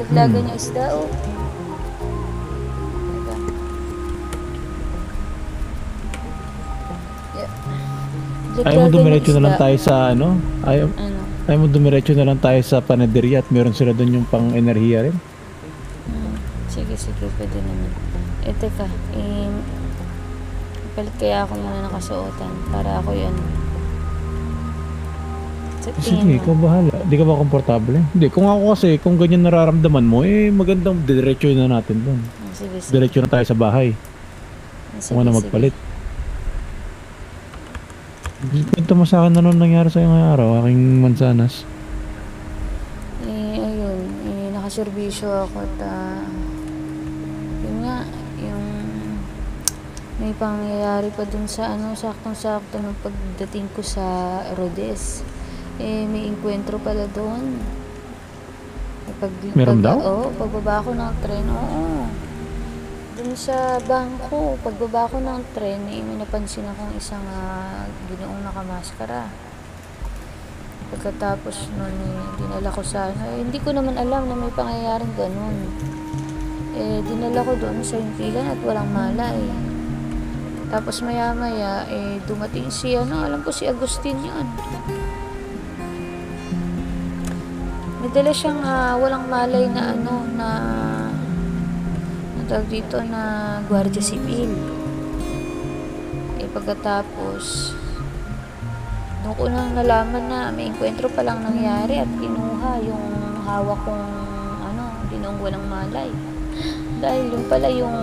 Speaker 1: Laglagan yung isda, oh. Teka. Yeah.
Speaker 7: Ayaw mo dumiretso na lang tayo sa ano? Ayaw mo dumiretso na lang tayo sa panaderia at meron sila doon yung pang enerhiya rin.
Speaker 1: Sige, pwede naman. Teka, palit kaya ako muna ng kasuotan para ako yan.
Speaker 7: Sige, ikaw bahala. Di ka ba komportable? Hindi, kung ako kasi, kung ganyan nararamdaman mo, magandang diretso na natin doon.
Speaker 1: Sige.
Speaker 7: Diretso na tayo sa bahay. Kung ano magpalit. Kwento mo sa akin ano nangyari sa'yo ngayong araw, aking mansanas.
Speaker 1: Ayun, nakaservisyo ako at yun nga, yung may pangyayari pa dun sa ano, saktong-sakto nung pagdating ko sa Rhodes. May enkwentro pala doon.
Speaker 7: Meron daw?
Speaker 1: Oo, pagbaba ko ng tren, oo. Dun sa bangko, pagbaba ko ng tren, may napansin akong isang ginoong nakamaskara. Pagkatapos nun, dinala ko sa hindi ko naman alam na may pangyayaring ganun. Dinala ko doon sa himpilan at walang malay. Tapos maya-maya, dumating si alam ko si Agustin yun. May dala siyang walang malay na tawag dito na Guardia Civil. Pagkatapos, doon ko nang nalaman na may enkwentro palang nangyari at kinuha yung hawak kong ginoong walang malay. Dahil yun pala yung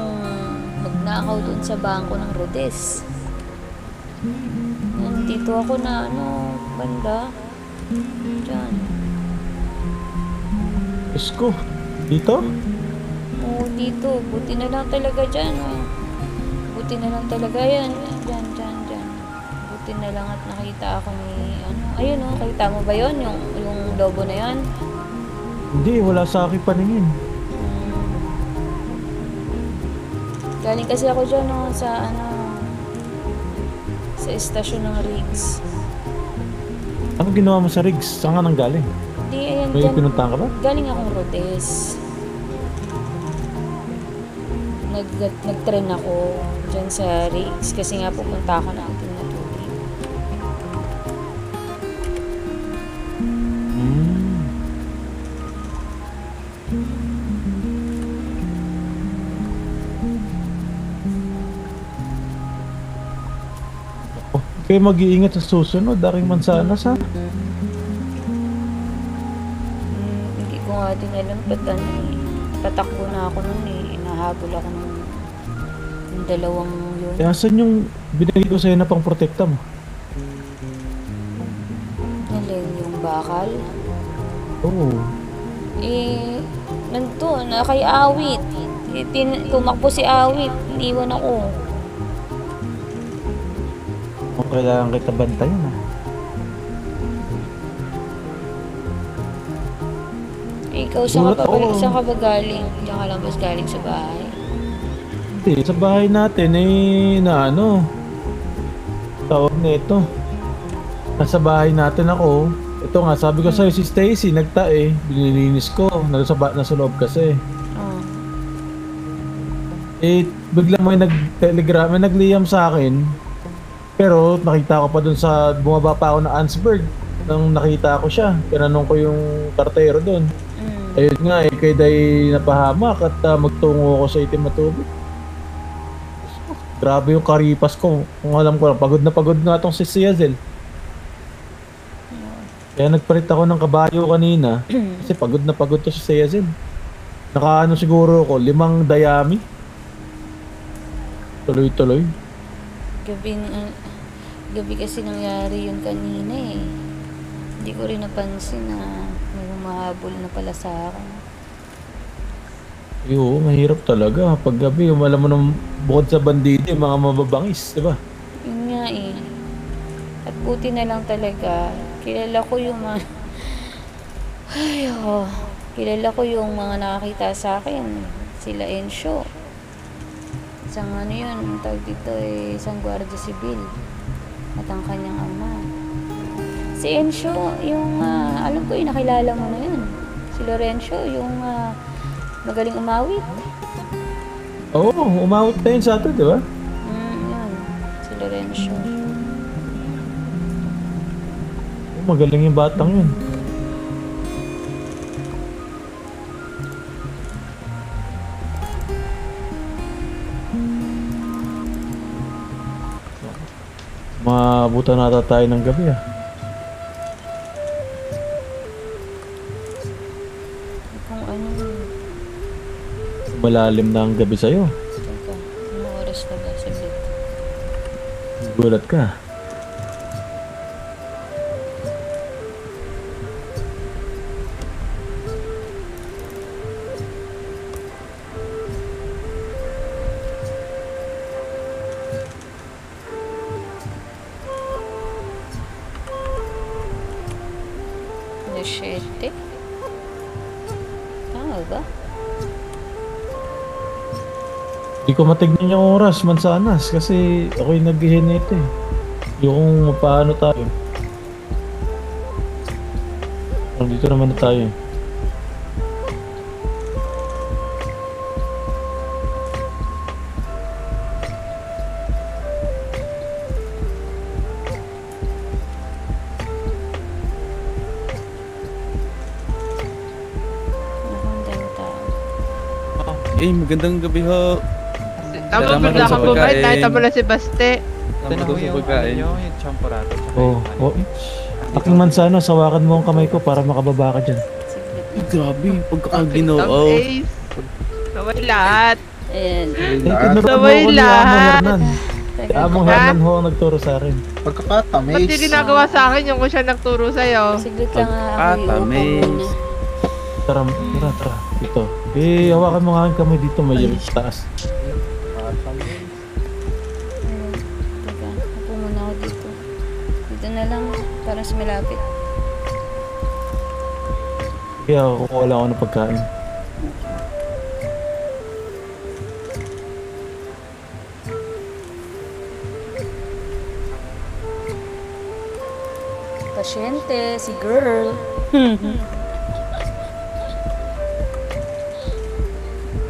Speaker 1: magnakaw doon sa bangko ng Rhodes. Nandito ako na banda. Diyan.
Speaker 7: Isko, dito?
Speaker 1: Oo, dito. Buti na lang talaga dyan. Buti na lang talaga yan. Dyan. Buti na lang at nakita ako ni ayun nakita mo ba yun? Yung lobo na yan?
Speaker 7: Hindi, wala sa akin paningin.
Speaker 1: Galing kasi ako dyan sa estasyon ng Riggs.
Speaker 7: Ano ginawa mo sa Riggs? Saan ka nang galing?
Speaker 1: Di, ayan
Speaker 7: May
Speaker 1: dyan.
Speaker 7: pinuntahan ka ba?
Speaker 1: Galing akong Rhodes. Nag-tren ako dyan sa Riggs kasi nga pupunta ako ng ating natubig.
Speaker 7: Kayo mag-iingat sa susunod, daring mansanas ha?
Speaker 1: Hindi ko nga din alam ba't tatakbo na ako nun inahabol ako ng dalawang yun.
Speaker 7: Kaya saan yung binigay ko sa'yo na pang protekta mo?
Speaker 1: Alin yung bakal?
Speaker 7: Oo.
Speaker 1: Nandun, kay Awit. Tumakbo si Awit, iniwan ako.
Speaker 7: Kung kailangan kita bantayan ha?
Speaker 1: Ikaw,
Speaker 7: Gulat ako.
Speaker 1: saan ka ba galing? Diyan ka lang ba galing sa bahay?
Speaker 7: Hindi, sa bahay natin tawag na ito. Nasa bahay natin ako. Ito nga, sabi ko sa'yo si Stacy, binilinis ko. Nasa loob kasi.
Speaker 1: Oh.
Speaker 7: Biglang may nag-telegram, may nagliyam sa akin. Pero nakita ko pa dun bumaba pa ako na Ansberg. Nang nakita ko siya, tinanong ko yung kartero dun. Ayun nga kay Day napahamak at magtungo ako sa itim na tubig. Grabe yung karipas ko. Kung alam ko lang, pagod na pagod nga itong si Siazel. Kaya nagpalit ako ng kabayo kanina. Kasi pagod na pagod to si Siazel. Nakaano siguro ako, 5 dayami. Tuloy-tuloy.
Speaker 1: Gabi kasi nangyari yun kanina Hindi ko rin napansin na may humahabol na pala sa akin.
Speaker 7: Oo, mahirap talaga. Pag gabi, alam mo nang bukod sa bandido, yung mga mababangis, di ba?
Speaker 1: Yun nga At buti na lang talaga, kilala ko yung mga... kilala ko yung mga nakakita sa akin. Sila Ensyo. Isang tawag dito isang Guardia Civil. At ang kanyang ama. Si Ensyo, yung alam ko nakilala mo na yun. Si Lorenzo, yung magaling umawit.
Speaker 7: Oo, umawit na yun sa atin, di ba?
Speaker 1: Yun. Si Lorenzo.
Speaker 7: Magaling yung batang yun. Maabutan nata tayo ng gabi
Speaker 1: Kung ano
Speaker 7: Malalim na ang gabi sa'yo.
Speaker 1: Teka, anong oras na ba? Saglit.
Speaker 7: Gulat ka. Hindi ko matignan yung oras, mansanas, kasi ako'y naghihinete eh. Yung paano tayo. Dito naman na tayo eh.
Speaker 1: Ang dami tao.
Speaker 8: Magandang gabi ho.
Speaker 9: Tama
Speaker 8: Salamat
Speaker 9: bigla
Speaker 8: sa
Speaker 9: ka bumait,
Speaker 8: pagkain.
Speaker 9: nakita mo lang si Baste.
Speaker 8: Salamat sa pagkain.
Speaker 10: yung champorado tsaka
Speaker 7: Oo. Oh, aking mansanas, hawakan mo ang kamay ko para makababa ka dyan.
Speaker 1: Sige.
Speaker 8: Grabe,
Speaker 9: Tom
Speaker 8: pagkakaginoo.
Speaker 9: Ace. Sabay lahat.
Speaker 1: Ayan.
Speaker 7: Tinuro mo
Speaker 9: Sabay
Speaker 7: ako ni Amo
Speaker 9: lahat.
Speaker 7: Hernan.
Speaker 1: Teka.
Speaker 7: Among Hernan ho ang nagturo sa akin.
Speaker 4: Pagkakatamis.
Speaker 9: Ba't yung ginagawa sa akin yung kung siya nagturo sa'yo?
Speaker 1: Saglit lang ako iupo muna.
Speaker 7: Tara, tara. Ito. Hawakan mo nga ang kamay dito, may taas.
Speaker 1: Ayan. Teka, upo muna ako dito. Dito na lang, parang sa malapit.
Speaker 7: Kaya kukuha lang ako ng pagkain.
Speaker 1: Pasyente, si girl.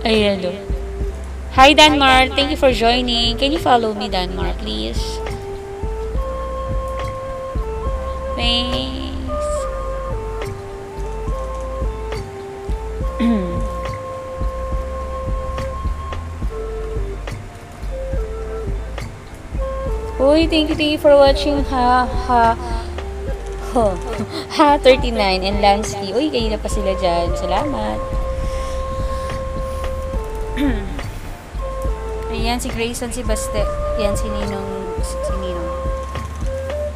Speaker 1: Ayan o. Hi Danmar, thank you for joining. Can you follow me Danmar, please? Thanks. Uy, thank you for watching ha 39 and Lansky. Uy, kayo na pa sila dyan. Salamat. Ayan, si Grayson, si Baste. Yan, si Ninong.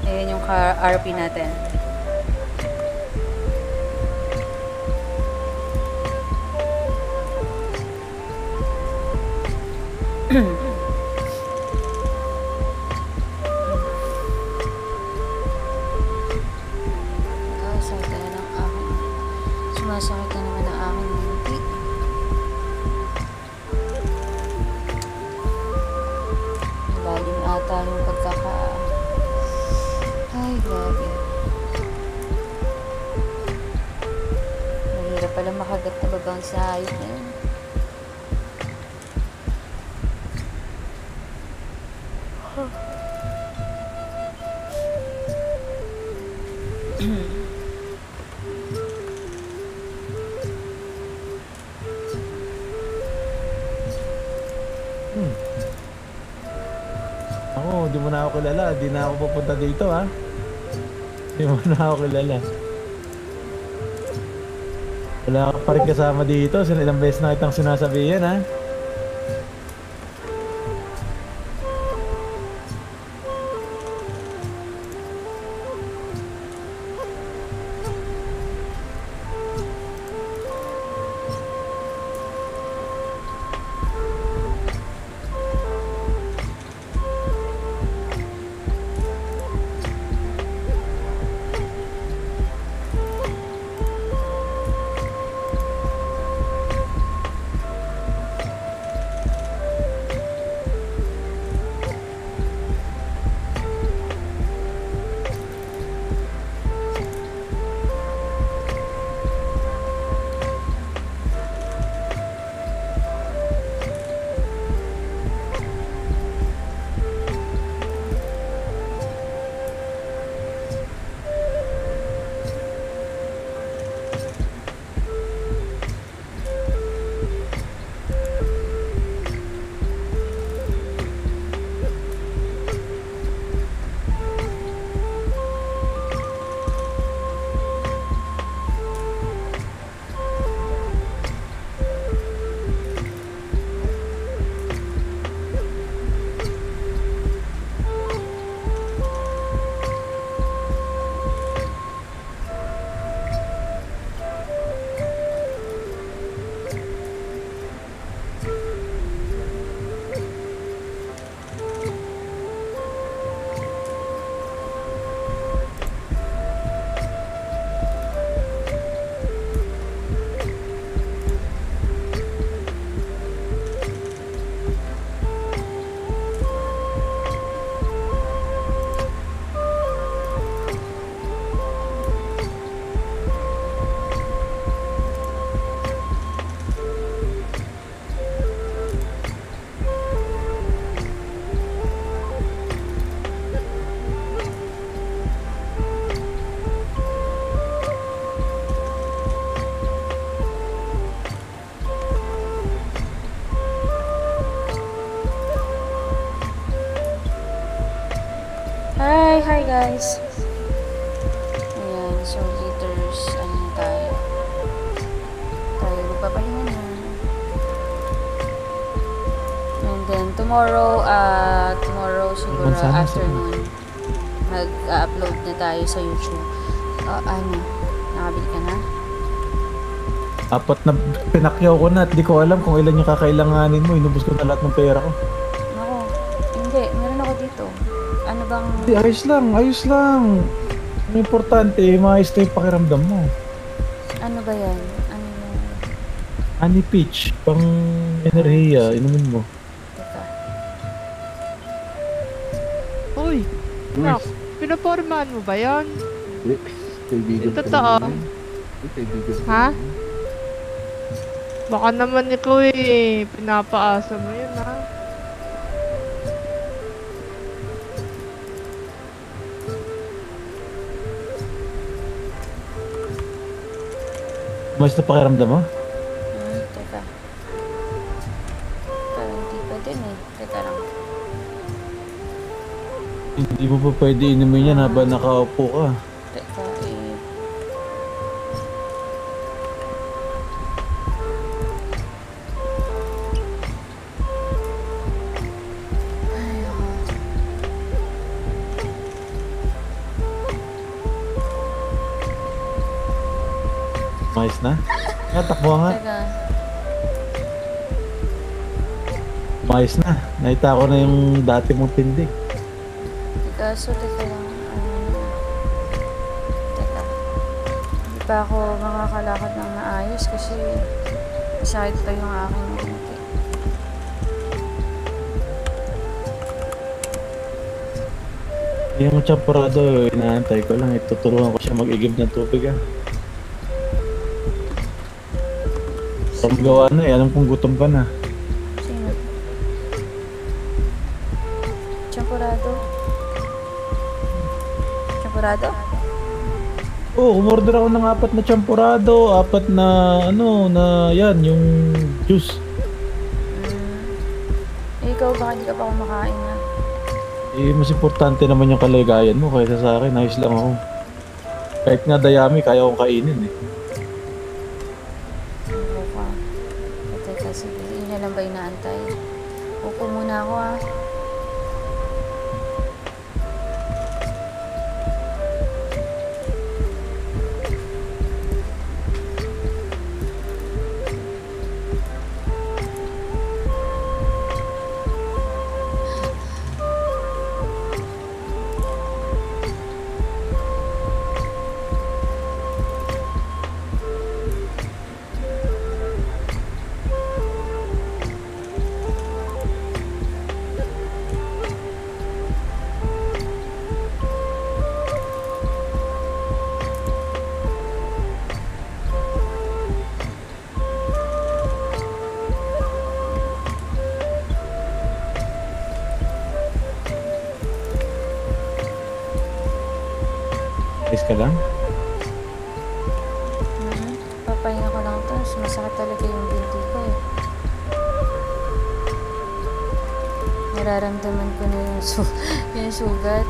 Speaker 1: Ayan yung RP natin. Sumasakit na naman ang aking munti. Lalim ata yung pagkaka... Ay, grabe. Mahirap pala makagat na babang sa hayop na yun.
Speaker 7: Ako, di mo na ako kilala. Di na ako pupunta dito, ha? Di mo na ako kilala. Wala ka pa rin kasama dito. Ilang beses na kitang sinasabihan, ha?
Speaker 1: guys. Ayan, so liters, ano na tayo. Tayo magpapahinga na. And then tomorrow siguro
Speaker 7: Sana,
Speaker 1: afternoon, mag-upload na tayo sa YouTube. Ano, nakabili ka na?
Speaker 7: 4 na pinakyaw ko na at di ko alam kung ilan yung kakailanganin mo. Inubos ko na lahat ng pera ko.
Speaker 1: Nako, hindi, meron ako dito. Ano bang...
Speaker 7: Hindi, ayos lang. Ang importante, maayos na yung pakiramdam mo.
Speaker 1: Ano ba yan? Ano yung...
Speaker 7: Honey peach, pang enerhiya, inumin mo.
Speaker 1: Teka.
Speaker 9: Uy, nak, pinapormahan mo ba yan?
Speaker 2: Kaibigan
Speaker 9: Ito totoo. Ha? Baka naman ikaw pinapaasa mo yun ha?
Speaker 7: Maayos na pakiramdam mo?
Speaker 1: Teka. Parang hindi pa din eh. Teka lang.
Speaker 7: Hindi mo pa pwede inumin yan habang nakaupo ka.
Speaker 1: Teka,
Speaker 7: Maayos na? Takbo nga.
Speaker 1: Teka.
Speaker 7: Maayos na. Nakita ko na yung dati mong tindig.
Speaker 1: Teka, so teka lang. Teka. Hindi pa ako makakalakad ng maayos kasi masakit pa yung aking ngiti.
Speaker 7: Yung champurado, inaantay ko lang. Itutulungan ko siya mag-igib ng tubig ah. Paggawa na alam kong gutom ka na.
Speaker 1: Sino? Champurado? Champurado?
Speaker 7: Oo, umorder ako ng 4 na champurado, 4 na na yan, yung juice.
Speaker 1: Ikaw baka di ka pa kumakain na.
Speaker 7: Mas importante naman yung kaligayan mo kaysa sa akin, ayos lang ako. Kahit nga dayami, kaya kong kainin eh.
Speaker 1: Teka, sige. Yun na lang ba inaantay? Upo muna ako ah.
Speaker 7: Ayos ka lang?
Speaker 1: Papahinga ko lang to. Masakit talaga yung binti ko eh. Nararamdaman ko na yung sugat.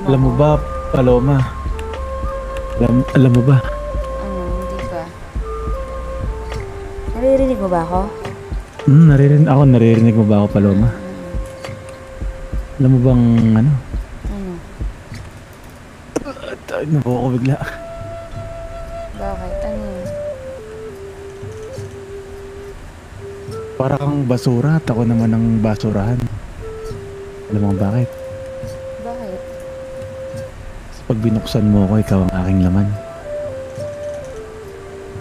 Speaker 7: Alam mo ba, Paloma? Alam mo ba?
Speaker 1: Ano, hindi ba? Naririnig mo ba ako?
Speaker 7: Naririnig mo ba ako, Paloma? Alam mo bang ano?
Speaker 1: Ano?
Speaker 7: Nabuo ko bigla.
Speaker 1: Bakit? Ano yun?
Speaker 7: Para kang basura at ako naman ang basurahan. Alam mo bakit?
Speaker 1: Bakit?
Speaker 7: Kasi pag binuksan mo ako, ikaw ang aking laman.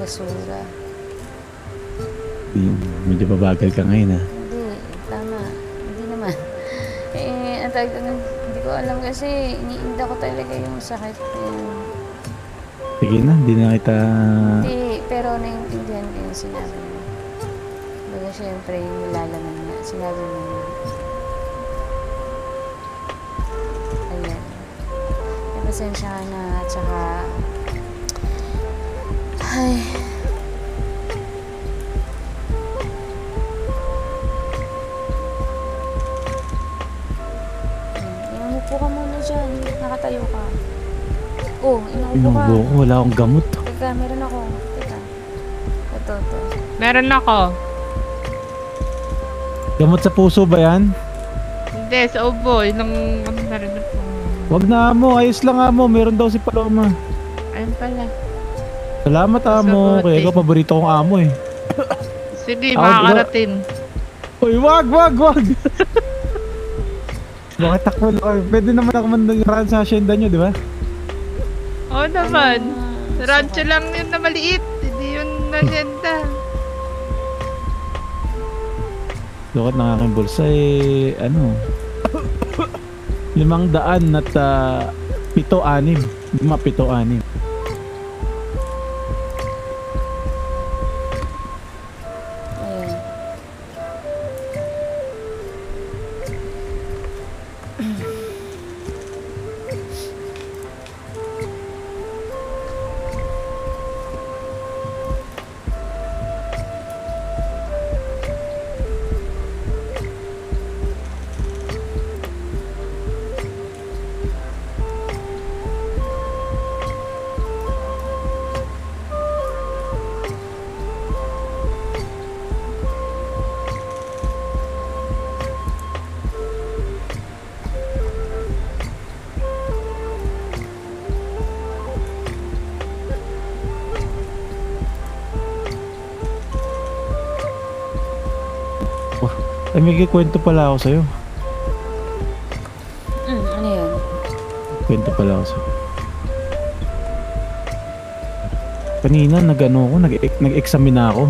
Speaker 1: Basura.
Speaker 7: Medyo babagal ka ngayon ah.
Speaker 1: Hindi, tama. Hindi naman. Ang tawag doon, hindi ko alam kasi iniinda ko talaga yung sakit.
Speaker 7: Sige na, hindi na kita...
Speaker 1: Hindi, pero naiintindihan ko yung sinabi mo. Baga syempre yung nilalaman na sinabi mo na. Ayan. Pasensya ka na at saka... Ay...
Speaker 7: Inubo ko, wala akong gamot.
Speaker 1: Teka, meron ako. Teka. Ito.
Speaker 9: Meron ako.
Speaker 7: Gamot sa puso ba yan?
Speaker 9: Hindi, sa ubo. Yun ang ano na rin ako.
Speaker 7: Wag na amo, ayos lang amo. Meron daw si Paloma.
Speaker 9: Ayun pala.
Speaker 7: Salamat amo,
Speaker 9: Sagutin.
Speaker 7: kaya ikaw paborito kong amo eh.
Speaker 9: Sige,
Speaker 7: Ako,
Speaker 9: makakarating.
Speaker 7: Uy, wag! Bakit takbo na kayo? Pwede naman ako mandaran sa hacienda nyo, di ba?
Speaker 9: Oo naman. Rancho lang yun na maliit. Hindi yun nasyenda.
Speaker 7: Lukot ng aking bulsa eh, 500 at 7-6. 5-7-6.
Speaker 1: Ayan.
Speaker 7: Ay, may kikwento pala ako sa'yo.
Speaker 1: Ano yan?
Speaker 7: Kwento pala ako sa'yo. Kanina nag-examine na ako.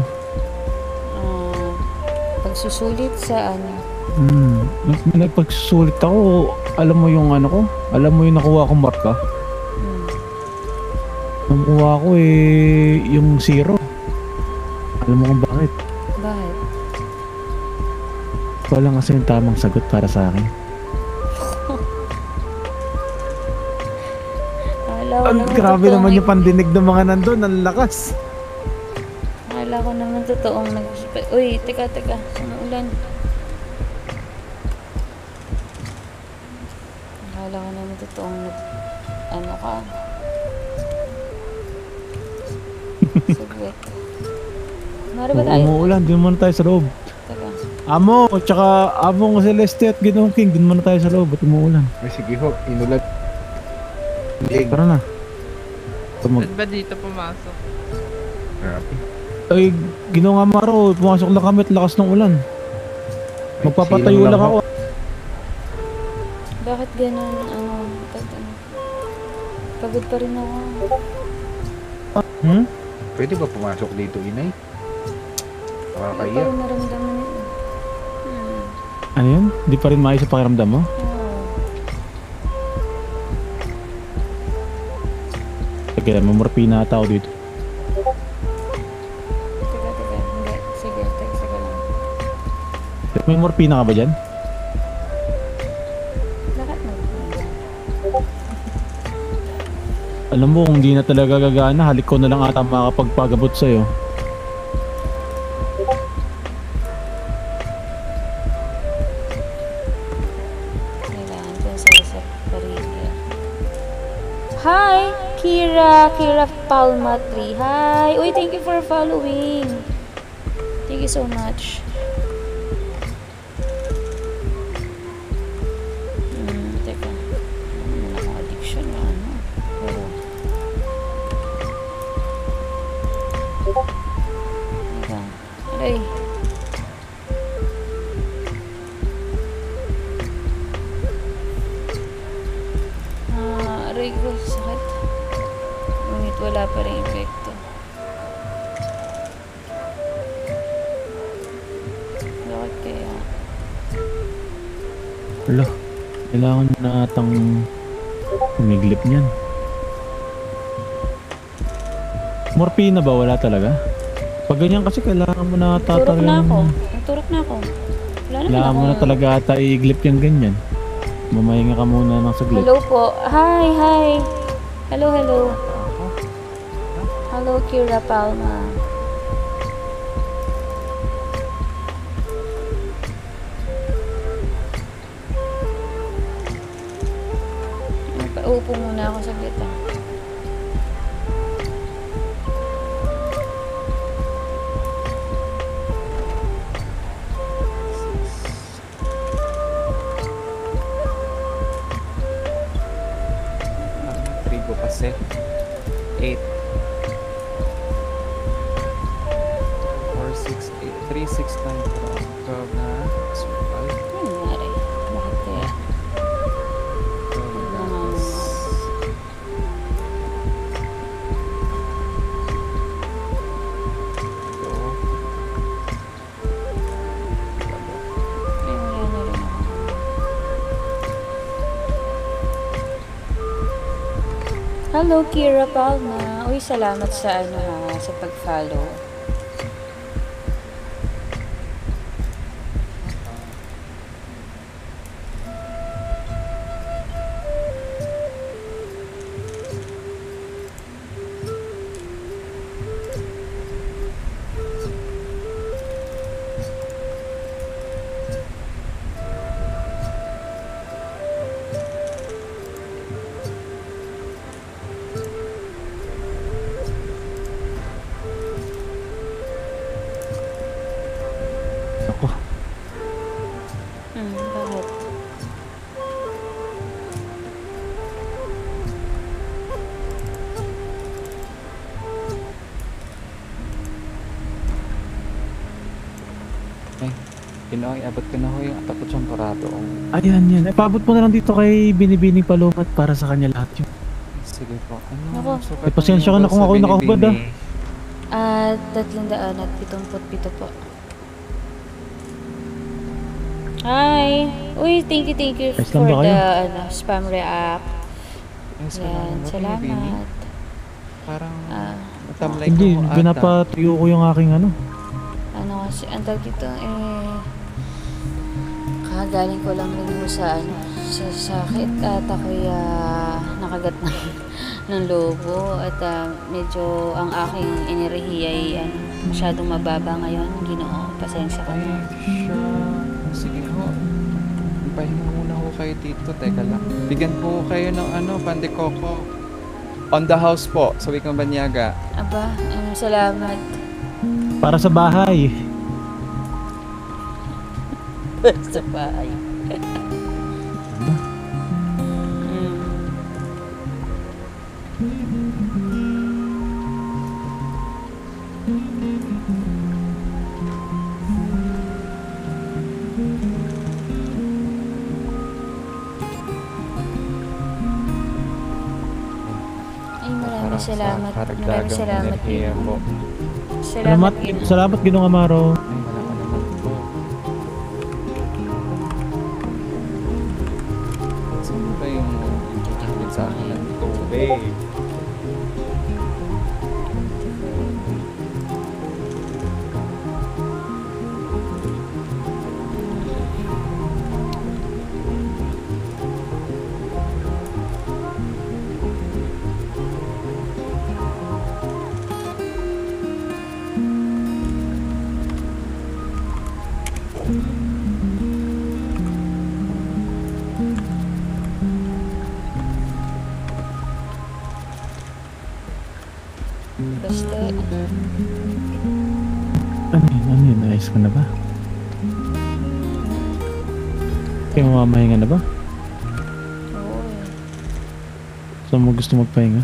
Speaker 1: Pagsusulit sa ano?
Speaker 7: Nagpagsusulit ako, alam mo yung ano ko? Alam mo yung nakuha kong marka? Nakuha ko yung 0. Alam mo kung bakit?
Speaker 1: Bakit?
Speaker 7: Wala kasi yung tamang sagot para sa akin. Grabe naman yung pandinig ng mga nandun, ang lakas.
Speaker 1: Akala ko naman totoong Uy, teka. Sumuulan. Akala ko naman totoong ano ka. Sige. Mara ba tayo?
Speaker 7: Umuulan, din muna tayo sa loob.
Speaker 1: Teka.
Speaker 7: Amo, tsaka Among Celeste at Ginoong King, din muna tayo sa loob at umuulan.
Speaker 2: Ay, sige ho, inulan.
Speaker 7: Tara na.
Speaker 9: Ba't ba dito pumasok?
Speaker 2: Grabe.
Speaker 7: Ay, Ginoong Amaro, pumasok lang kami at lakas ng ulan. Magpapatayo lang ako.
Speaker 1: Bakit ganun? Pagod pa rin ako.
Speaker 2: Pwede ba pumasok dito, inay?
Speaker 1: Ano pa
Speaker 2: Nakakaya.
Speaker 1: rin naramdaman yun?
Speaker 7: Ano yun? Di pa rin maayos sa pakiramdam mo? Sige, mamorpina ata ako dito.
Speaker 1: Teka. Hindi. Sige lang.
Speaker 7: May morpina ka ba dyan?
Speaker 1: Bakit mo?
Speaker 7: Alam mo, kung di na talaga gagana, halik ko na lang ata makakapagpagabot sa'yo.
Speaker 1: Kailangan ko sa parigya. Hi! Kira Palma 3. Hi! Uy, thank you for following. Thank you so much. Teka. Ano na akong addiction na ano? Pero... Teka. Aray. Aray ko, sakit. Ngunit wala pa rin epekto. Bakit kaya?
Speaker 7: Wala. Kailangan na atang umiglip niyan. Morpina ba? Wala talaga? Pag ganyan kasi kailangan mo na
Speaker 1: Turok na ako. Turok na ako. Wala naman
Speaker 7: Kailangan
Speaker 1: ako.
Speaker 7: mo na talaga ata iiglip yung ganyan. Mamahinga ka muna ng saglit.
Speaker 1: Hello po. Hi. Hello. Hello, Kira Palma. Upo muna ako saglit.
Speaker 8: 369 po. Ikaw na survive.
Speaker 1: Ano nangyari? Bakit kaya? Ay, wala na rin ako. Hello, Kira Palma. Uy, salamat sa sa pag-follow.
Speaker 7: Ako.
Speaker 1: Bakit?
Speaker 8: Pinoy, abot ko na ho yung atak ko champorado.
Speaker 7: Ayan yan. Ipabot mo na lang dito kay Binibining Palumat para sa kanya lahat yun.
Speaker 8: Sige po.
Speaker 1: Ako.
Speaker 8: sukat
Speaker 7: Pasensya ka
Speaker 8: ng
Speaker 7: na kung
Speaker 8: sa
Speaker 7: ako'y nakahubad,
Speaker 8: Binibini?
Speaker 1: 377 po. Hi! Uy, thank you
Speaker 7: Ayos lang
Speaker 1: for
Speaker 7: ba kayo?
Speaker 1: the spam react.
Speaker 8: Yes,
Speaker 1: Yan,
Speaker 8: Binibini.
Speaker 1: salamat.
Speaker 8: Parang
Speaker 1: Ah,
Speaker 8: matamlay
Speaker 7: Hindi,
Speaker 8: ko ata.
Speaker 7: pinapatuyo ko yung aking ano.
Speaker 1: ano kasi, ang tawag dito, kakagaling ko lang rin mo sa sa sakit at ako'y nakagat ng lobo at medyo ang aking enerhiya ay masyadong mababa ngayon. Ginoo, pasensya ka
Speaker 8: Ay,
Speaker 1: na.
Speaker 8: sige ho. Pahinga muna ho kayo dito. Teka lang. Bigyan po kayo ng pandekoko. On the house po, sa Wikang Banyaga.
Speaker 1: Aba, salamat.
Speaker 7: Para sa bahay.
Speaker 1: Sa bahay. Ay, maraming salamat. Maraming salamat.
Speaker 8: Po.
Speaker 1: Salamat.
Speaker 7: Salamat Ginong Amaro.
Speaker 8: Ay, wala ka naman po. Saan ba yung ibigay sa akin ng tubig?
Speaker 1: Basta,
Speaker 7: Ano yun? Ayos ka na ba? Kaya mamamahinga na ba?
Speaker 1: oo
Speaker 7: Saan mo gusto magpahinga?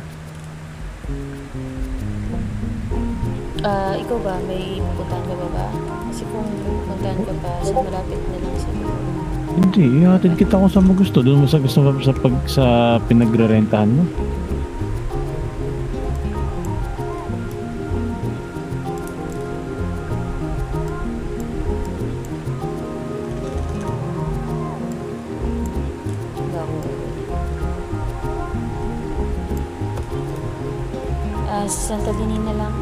Speaker 1: ikaw ba? May pupuntahan ka ba? Kasi kung may pupuntahan ka pa, sa malapit na lang siguro.
Speaker 7: Hindi, ihatid kita kung saan mo gusto. Doon mo sa gusto mo sa pinagre-rentahan mo.
Speaker 1: Sa Santa Benigna lang.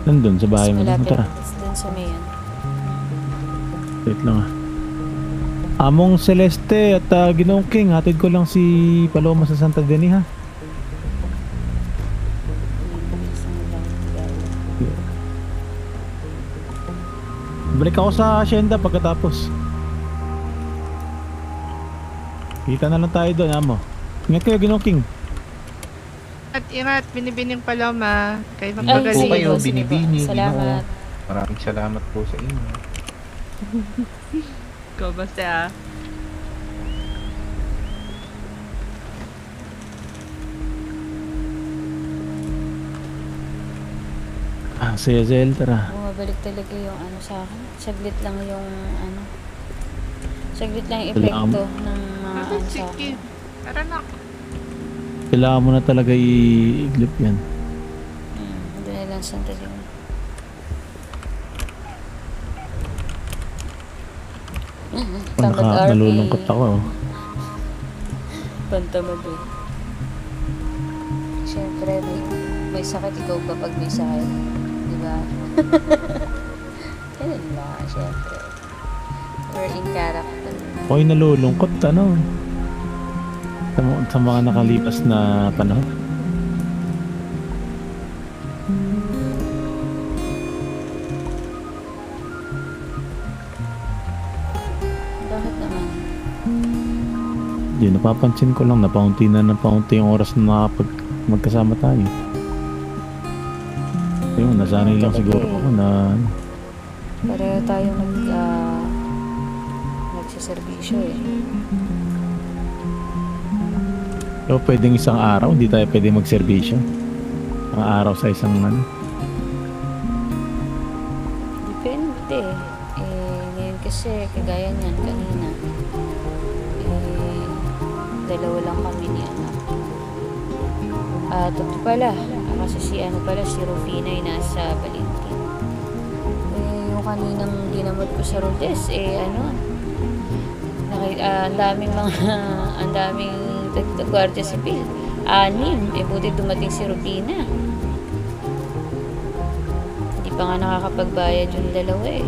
Speaker 7: Nandun sa bahay mo.
Speaker 1: Malapit.
Speaker 7: Tara,
Speaker 1: Doon sa Mayon.
Speaker 7: wait lang ah. Among Celeste at Ginoong King, hatid ko lang si Paloma sa Santa Deni ha. Balik ako sa Hacienda pagkatapos. Kita na lang tayo doon, amo. Ingat kayo, Ginoong King.
Speaker 9: At ingat, Binibining Paloma. Kayo
Speaker 1: Ay,
Speaker 2: Ingat po
Speaker 1: sige
Speaker 9: magpagaling.
Speaker 2: kayo,
Speaker 1: po, sige po.
Speaker 2: Binibini,
Speaker 1: Salamat.
Speaker 2: Ginoo. Maraming salamat po sa inyo.
Speaker 9: Ikaw basta
Speaker 7: Ah, si Azel, tara.
Speaker 1: Bumaba bumabalik talaga yung ano sa akin. Saglit lang yung ano. Saglit lang yung
Speaker 7: Kailangan-
Speaker 1: epekto ng mga ano sa
Speaker 9: Sige.
Speaker 1: akin.
Speaker 9: Tara na.
Speaker 7: Kailangan mo na talaga i-iglip yan.
Speaker 1: Doon na lang sandali.
Speaker 7: Kung nalulungkot ako.
Speaker 1: Pantamad eh. Siyempre, may sakit. Ikaw ba pag may sakit? Di ba? Ganun lang, siyempre. We're in character.
Speaker 7: Ako'y nalulungkot, ano? Sa mga nakalipas na panahon.
Speaker 1: Bakit naman?
Speaker 7: Hindi, napapansin ko lang na paunti na ng paunti yung oras na magkasama tayo. Ayun, nasanay lang siguro ako na
Speaker 1: Pareho tayong nagsiservisyo eh.
Speaker 7: pero pwedeng isang araw, hindi tayo pwede magserbisyo. Ang araw sa isang ano.
Speaker 1: Depende. Ngayon kasi, kagaya niyan kanina, dalawa lang kami ni anak. Ito pala, kasi si Rufina ay nasa Valentin. Yung kaninang ginamot ko sa Rodes, ang daming Guardia Civil. 6, buti dumating si Rufina. Hindi pa nga nakakapagbayad yung dalawa eh.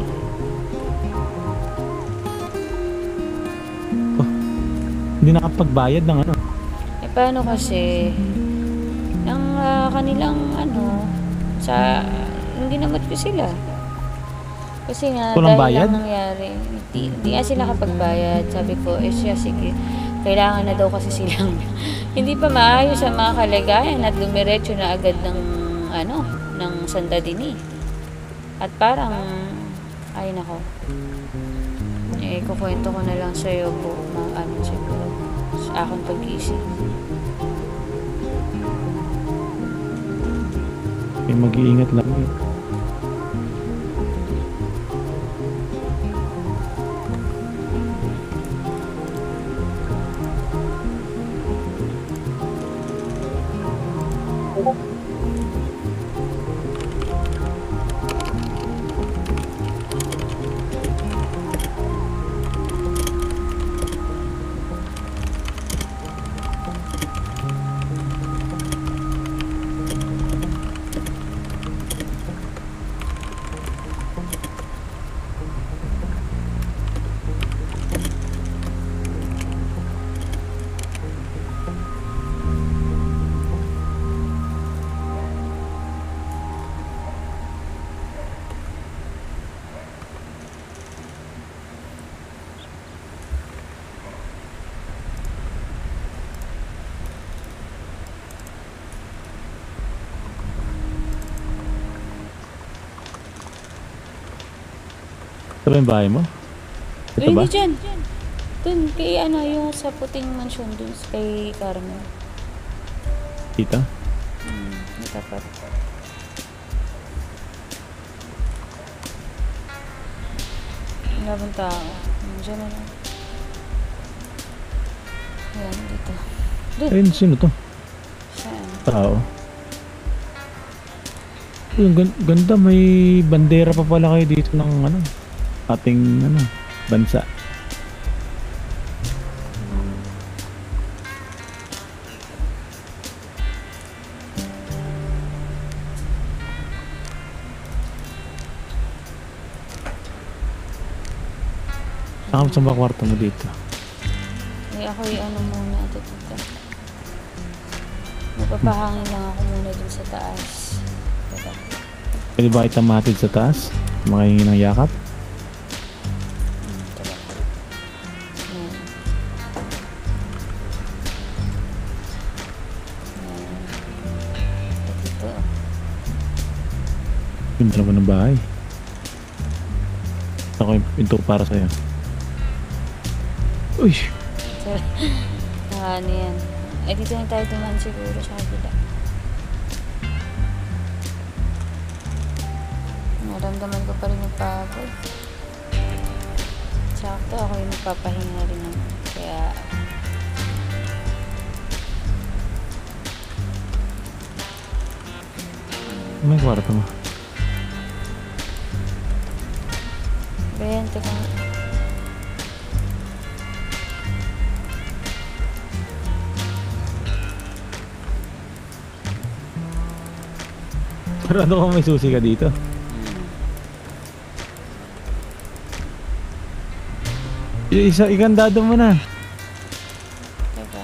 Speaker 7: Hindi nakapagbayad ng ano.
Speaker 1: Paano kasi ng kanilang yung ginamot ko sila. Kasi nga
Speaker 7: Walang
Speaker 1: dahil
Speaker 7: bayad?
Speaker 1: lang nangyari, hindi nga sila kapagbayad. Sabi ko, siya sige, kailangan na daw kasi silang hindi pa maayos ang mga kalagayan at dumiretso na agad ng Santa Dini. At parang ay nako. Kukwento ko na lang sa'yo po siguro sa aking pag-isip.
Speaker 7: Mag-iingat lang eh. Ito ba yung bahay mo? Ito ba?
Speaker 1: Hindi dyan. Dun, kay yung sa puting mansion dun, kay Carmen.
Speaker 7: Dito?
Speaker 1: May tapat. Wala bang tao? Diyan na lang. Ayan, dito. Dun.
Speaker 7: Ayun, sino to?
Speaker 1: Saan?
Speaker 7: Tao. Yung ganda, may bandera pa pala kayo dito ng ating bansa. Saan ba kwarto mo dito?
Speaker 1: Ako muna ito dito. Magpapahangin lang ako muna dun sa taas. Diba?
Speaker 7: Pwede ba kita mahatid sa taas? Makahingi ng yakap?
Speaker 1: Diba? Ayan. Ayan. Dito.
Speaker 7: Ganda naman ng bahay. Ako yung pinto para sa'yo. Uy!
Speaker 1: Ano yan? Dito na tayo duman siguro sa kabila. naramdaman ko pa rin yung pagod. Sakto ako yung nagpapahinga rin naman. Kaya,
Speaker 7: May kwarto mo.
Speaker 1: Ben, teka nga.
Speaker 7: Pero ano kung may susi ka dito? Ikandado mo na.
Speaker 1: Teka.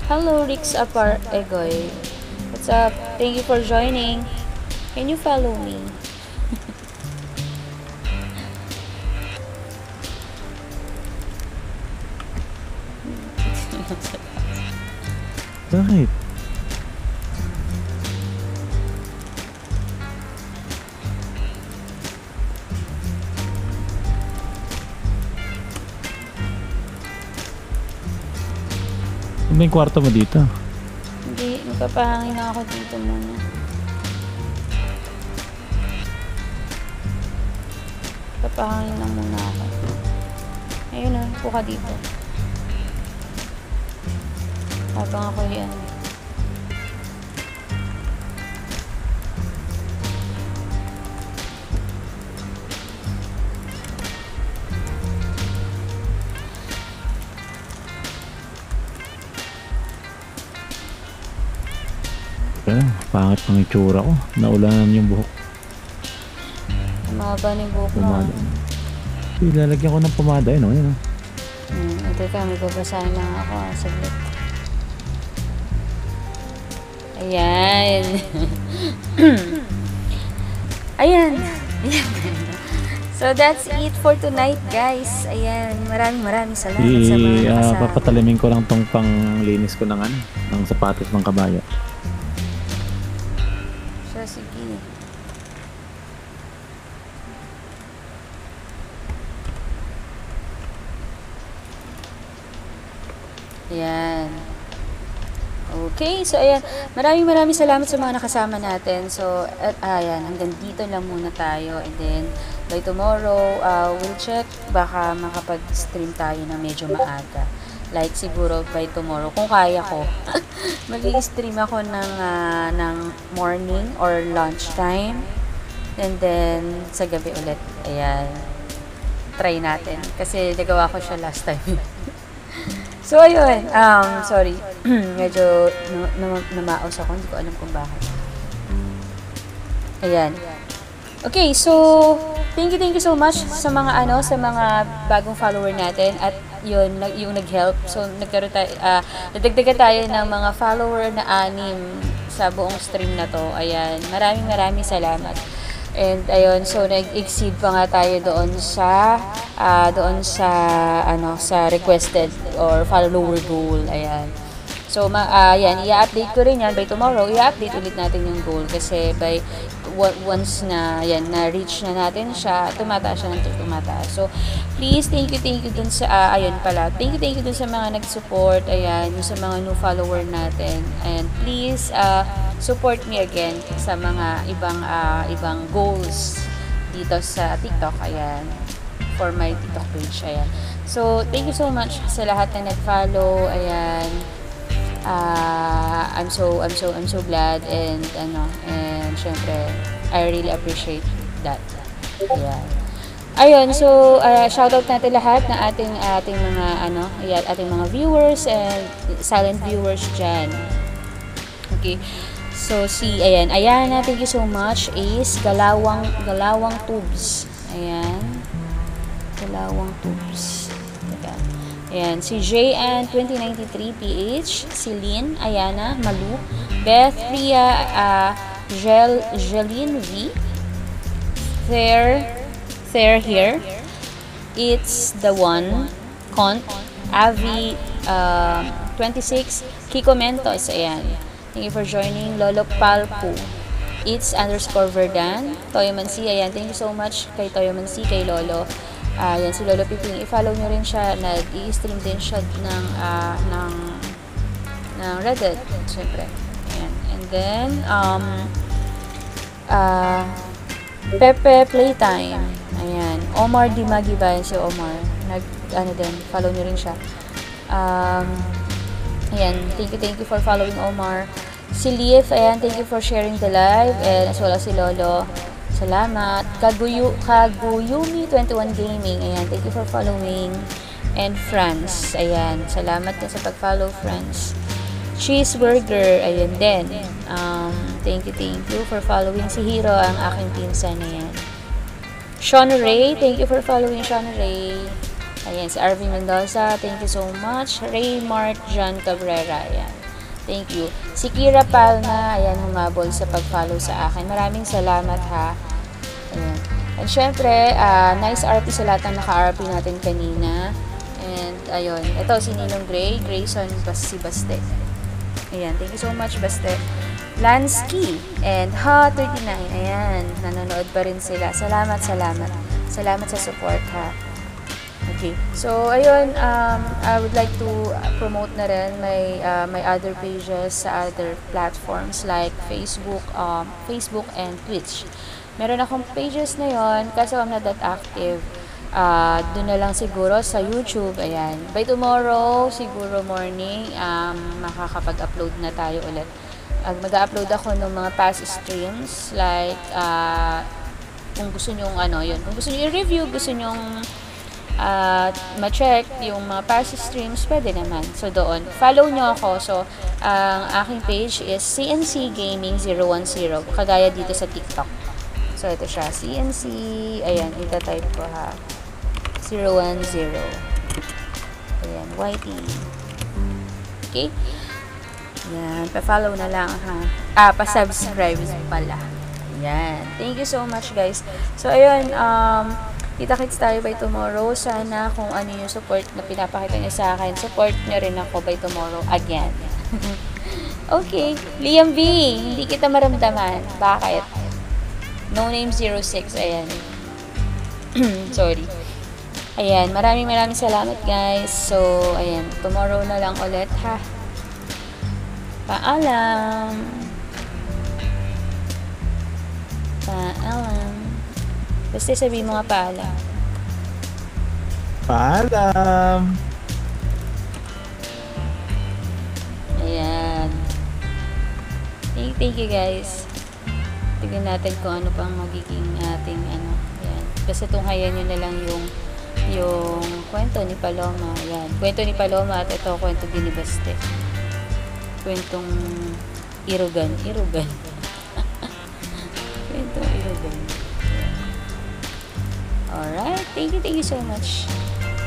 Speaker 1: Hello, Rix Apar Egoy. What's up? Thank you for joining. Can you follow me?
Speaker 7: Bakit? May kwarto mo dito?
Speaker 1: Hindi, magpapahangin na ako dito muna. Magpapahangin lang muna ako. Ayun na, puka dito. Habang ako yan.
Speaker 7: Pangit pang itsura ko. Naulanan yung buhok.
Speaker 1: Mahaba na yung buhok mo.
Speaker 7: Pumada. Ilalagyan ko ng pumada. Ayun, ayun.
Speaker 1: Teka, may babasahin lang ako. Saglit. Ayan. Ayan. So that's it for tonight, guys. Ayan. Maraming salamat sa mga kasama.
Speaker 7: Papatalamin ko lang tong panglinis ko ng ng sapatos ng kabayo.
Speaker 1: Sige. Ayan. Okay, so ayan. Maraming salamat sa mga nakasama natin. So, ayan, hanggang dito lang muna tayo. And then, by tomorrow, we'll check. Baka makapag-stream tayo na medyo maaga. Like siguro by tomorrow, kung kaya ko, mag-i-stream ako ng morning or lunchtime. And then, sa gabi ulit. Ayan. Try natin. Kasi nagawa ko siya last time. So, ayun. Sorry. Medyo namaos ako. Hindi ko alam kung bakit. Ayan. Okay, so, thank you so much sa mga sa mga bagong follower natin. At yun, yung nag-help. So, nadagdagan tayo ng mga follower na 6 sa buong stream na to. Ayan, maraming salamat. And ayun, so nag-exceed pa nga tayo doon sa sa requested or follower goal. Ayan. So, yan, i-update ko rin yan by tomorrow. I-update ulit natin yung goal kasi by once na yan, na-reach na natin siya, tumataas siya ng tumataas. So, please, thank you dun sa, ayun pala, thank you dun sa mga nag-support, ayan, yung sa mga new follower natin. And please, support me again sa mga ibang goals dito sa TikTok, ayan, for my TikTok page, ayan. So, thank you so much sa lahat na nag-follow, ayan. I'm so glad and syempre I really appreciate that. Yeah. Ayun, so shoutout natin lahat na ating mga ating mga viewers and silent viewers diyan. Okay. So ayan, thank you so much is Galawang Tubes. Ayan. Galawang Tubes. Ayan, si JN 2093 PH, si Lynn, Ayana, Malu, Beth, Ria, Jeline V, Fair here, It's the One, Cont, Avi 26, Kiko Mentos, ayan. Thank you for joining, Lolo Palpu, It's _Verdan, Toyo Mansi, ayan. Thank you so much kay Toyo Mansi, kay Lolo. Yan si Lolo Piping, i-follow nyo rin siya, nag-i-stream din siya ng Reddit, syempre. Ayan. And din, Pepe Playtime. Ayan. Omar Dimagi ba? Si Omar. Follow nyo rin siya. Ayan. Thank you for following Omar. Si Leaf, ayan. Thank you for sharing the live. And as well as si Lolo. Salamat. Kaguyumi21 Gaming. Ayan. Thank you for following. And Franz. Ayan. Salamat din sa pag-follow, Franz. Cheeseburger. Ayan din. Thank you for following. Si Hiro, ang aking pinsan. Ayan. Sean Ray. Thank you for following, Sean Ray. Ayan. Si Arvin Mendoza. Thank you so much. Raymart John Cabrera. Ayan. Thank you. Si Kira Palma, ayan, humabol sa pag-follow sa akin. Maraming salamat, ha. Ayan. And syempre, nice RP sa lahat ng naka-RP natin kanina. And, ayun. Ito, si Ninong Gray. Grayson si Baste. Ayan. Thank you so much, Baste. Lansky and Ha39. Ayan. Nanonood pa rin sila. Salamat. Salamat sa support, ha. Okay. So, ayun, I would like to promote na rin my other pages sa other platforms like Facebook and Twitch. Meron akong pages na yon, kaso I'm not that active. Doon na lang siguro sa YouTube. Ayan. By tomorrow, siguro morning, makakapag-upload na tayo ulit. Mag-upload ako ng mga past streams like kung gusto nyo kung gusto nyo i-review, gusto nyo ma-check yung mga past streams, pwede naman. So, doon. Follow nyo ako. So, ang aking page is CNC Gaming 010. Kagaya dito sa TikTok. So, ito siya. CNC. Ayan. Ita-type ko, ha. 010. Ayan. YT. Okay? Ayan. Pa-follow na lang, ha. Pa-subscribe pala. Ayan. Thank you so much, guys. So, ayun. Kita-kits tayo by tomorrow. Sana kung ano yung support na pinapakita niyo sa akin, support niyo rin ako by tomorrow again. Okay. Liam V, hindi kita maramdaman. Bakit? No name 06. Ayan. Sorry. Ayan. Maraming salamat, guys. So, ayan. Tomorrow na lang ulit, ha. Paalam. Basta sabihin mo nga paalam.
Speaker 4: Paalam!
Speaker 1: Ayan. Thank you, guys. Tignan natin kung ano pang magiging ating Ayan. Basta tunghayan nyo na lang yung kwento ni Paloma. Ayan. Kwento ni Paloma at ito kwento din ni Baste. Kwentong Irugan. Kwentong Irugan. Alright, thank you so much.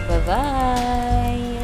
Speaker 1: Bye-bye.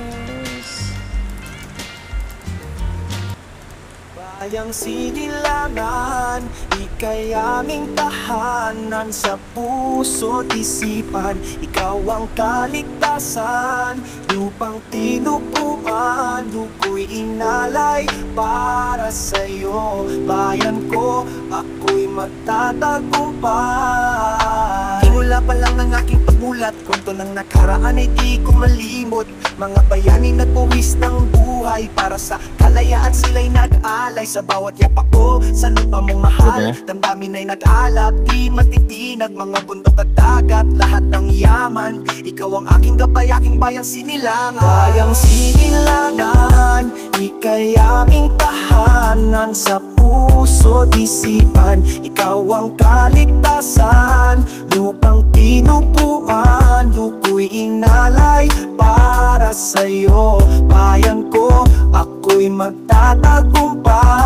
Speaker 10: Bayang sinilangan, ika'y aming tahanan sa puso't isipan. Ikaw ang kaligtasan, lupang tinupuan, duko'y inalay para sa'yo. Bayan ko, ako'y magtatagumpay. Mula pa lang ang aking pagmulat, kwento ng nakaraan ay di ko malimot. Mga bayani nagpuwis ng buhay, para sa kalayaan sila'y nag-alay. Sa bawat yapak ko, sa lupa mong mahal, damdamin ay nag-alap, di matitinag. Mga bundok at dagat, lahat ng yaman, ikaw ang aking gabay, aking bayang sinilangan. Bayang sinilangan, ika'y aming tahanan sa puso't isipan. Ikaw ang kaligtasan, lupang tinupuan, duko'y inalay para sa'yo. Bayan ko, ako'y magtatagumpay.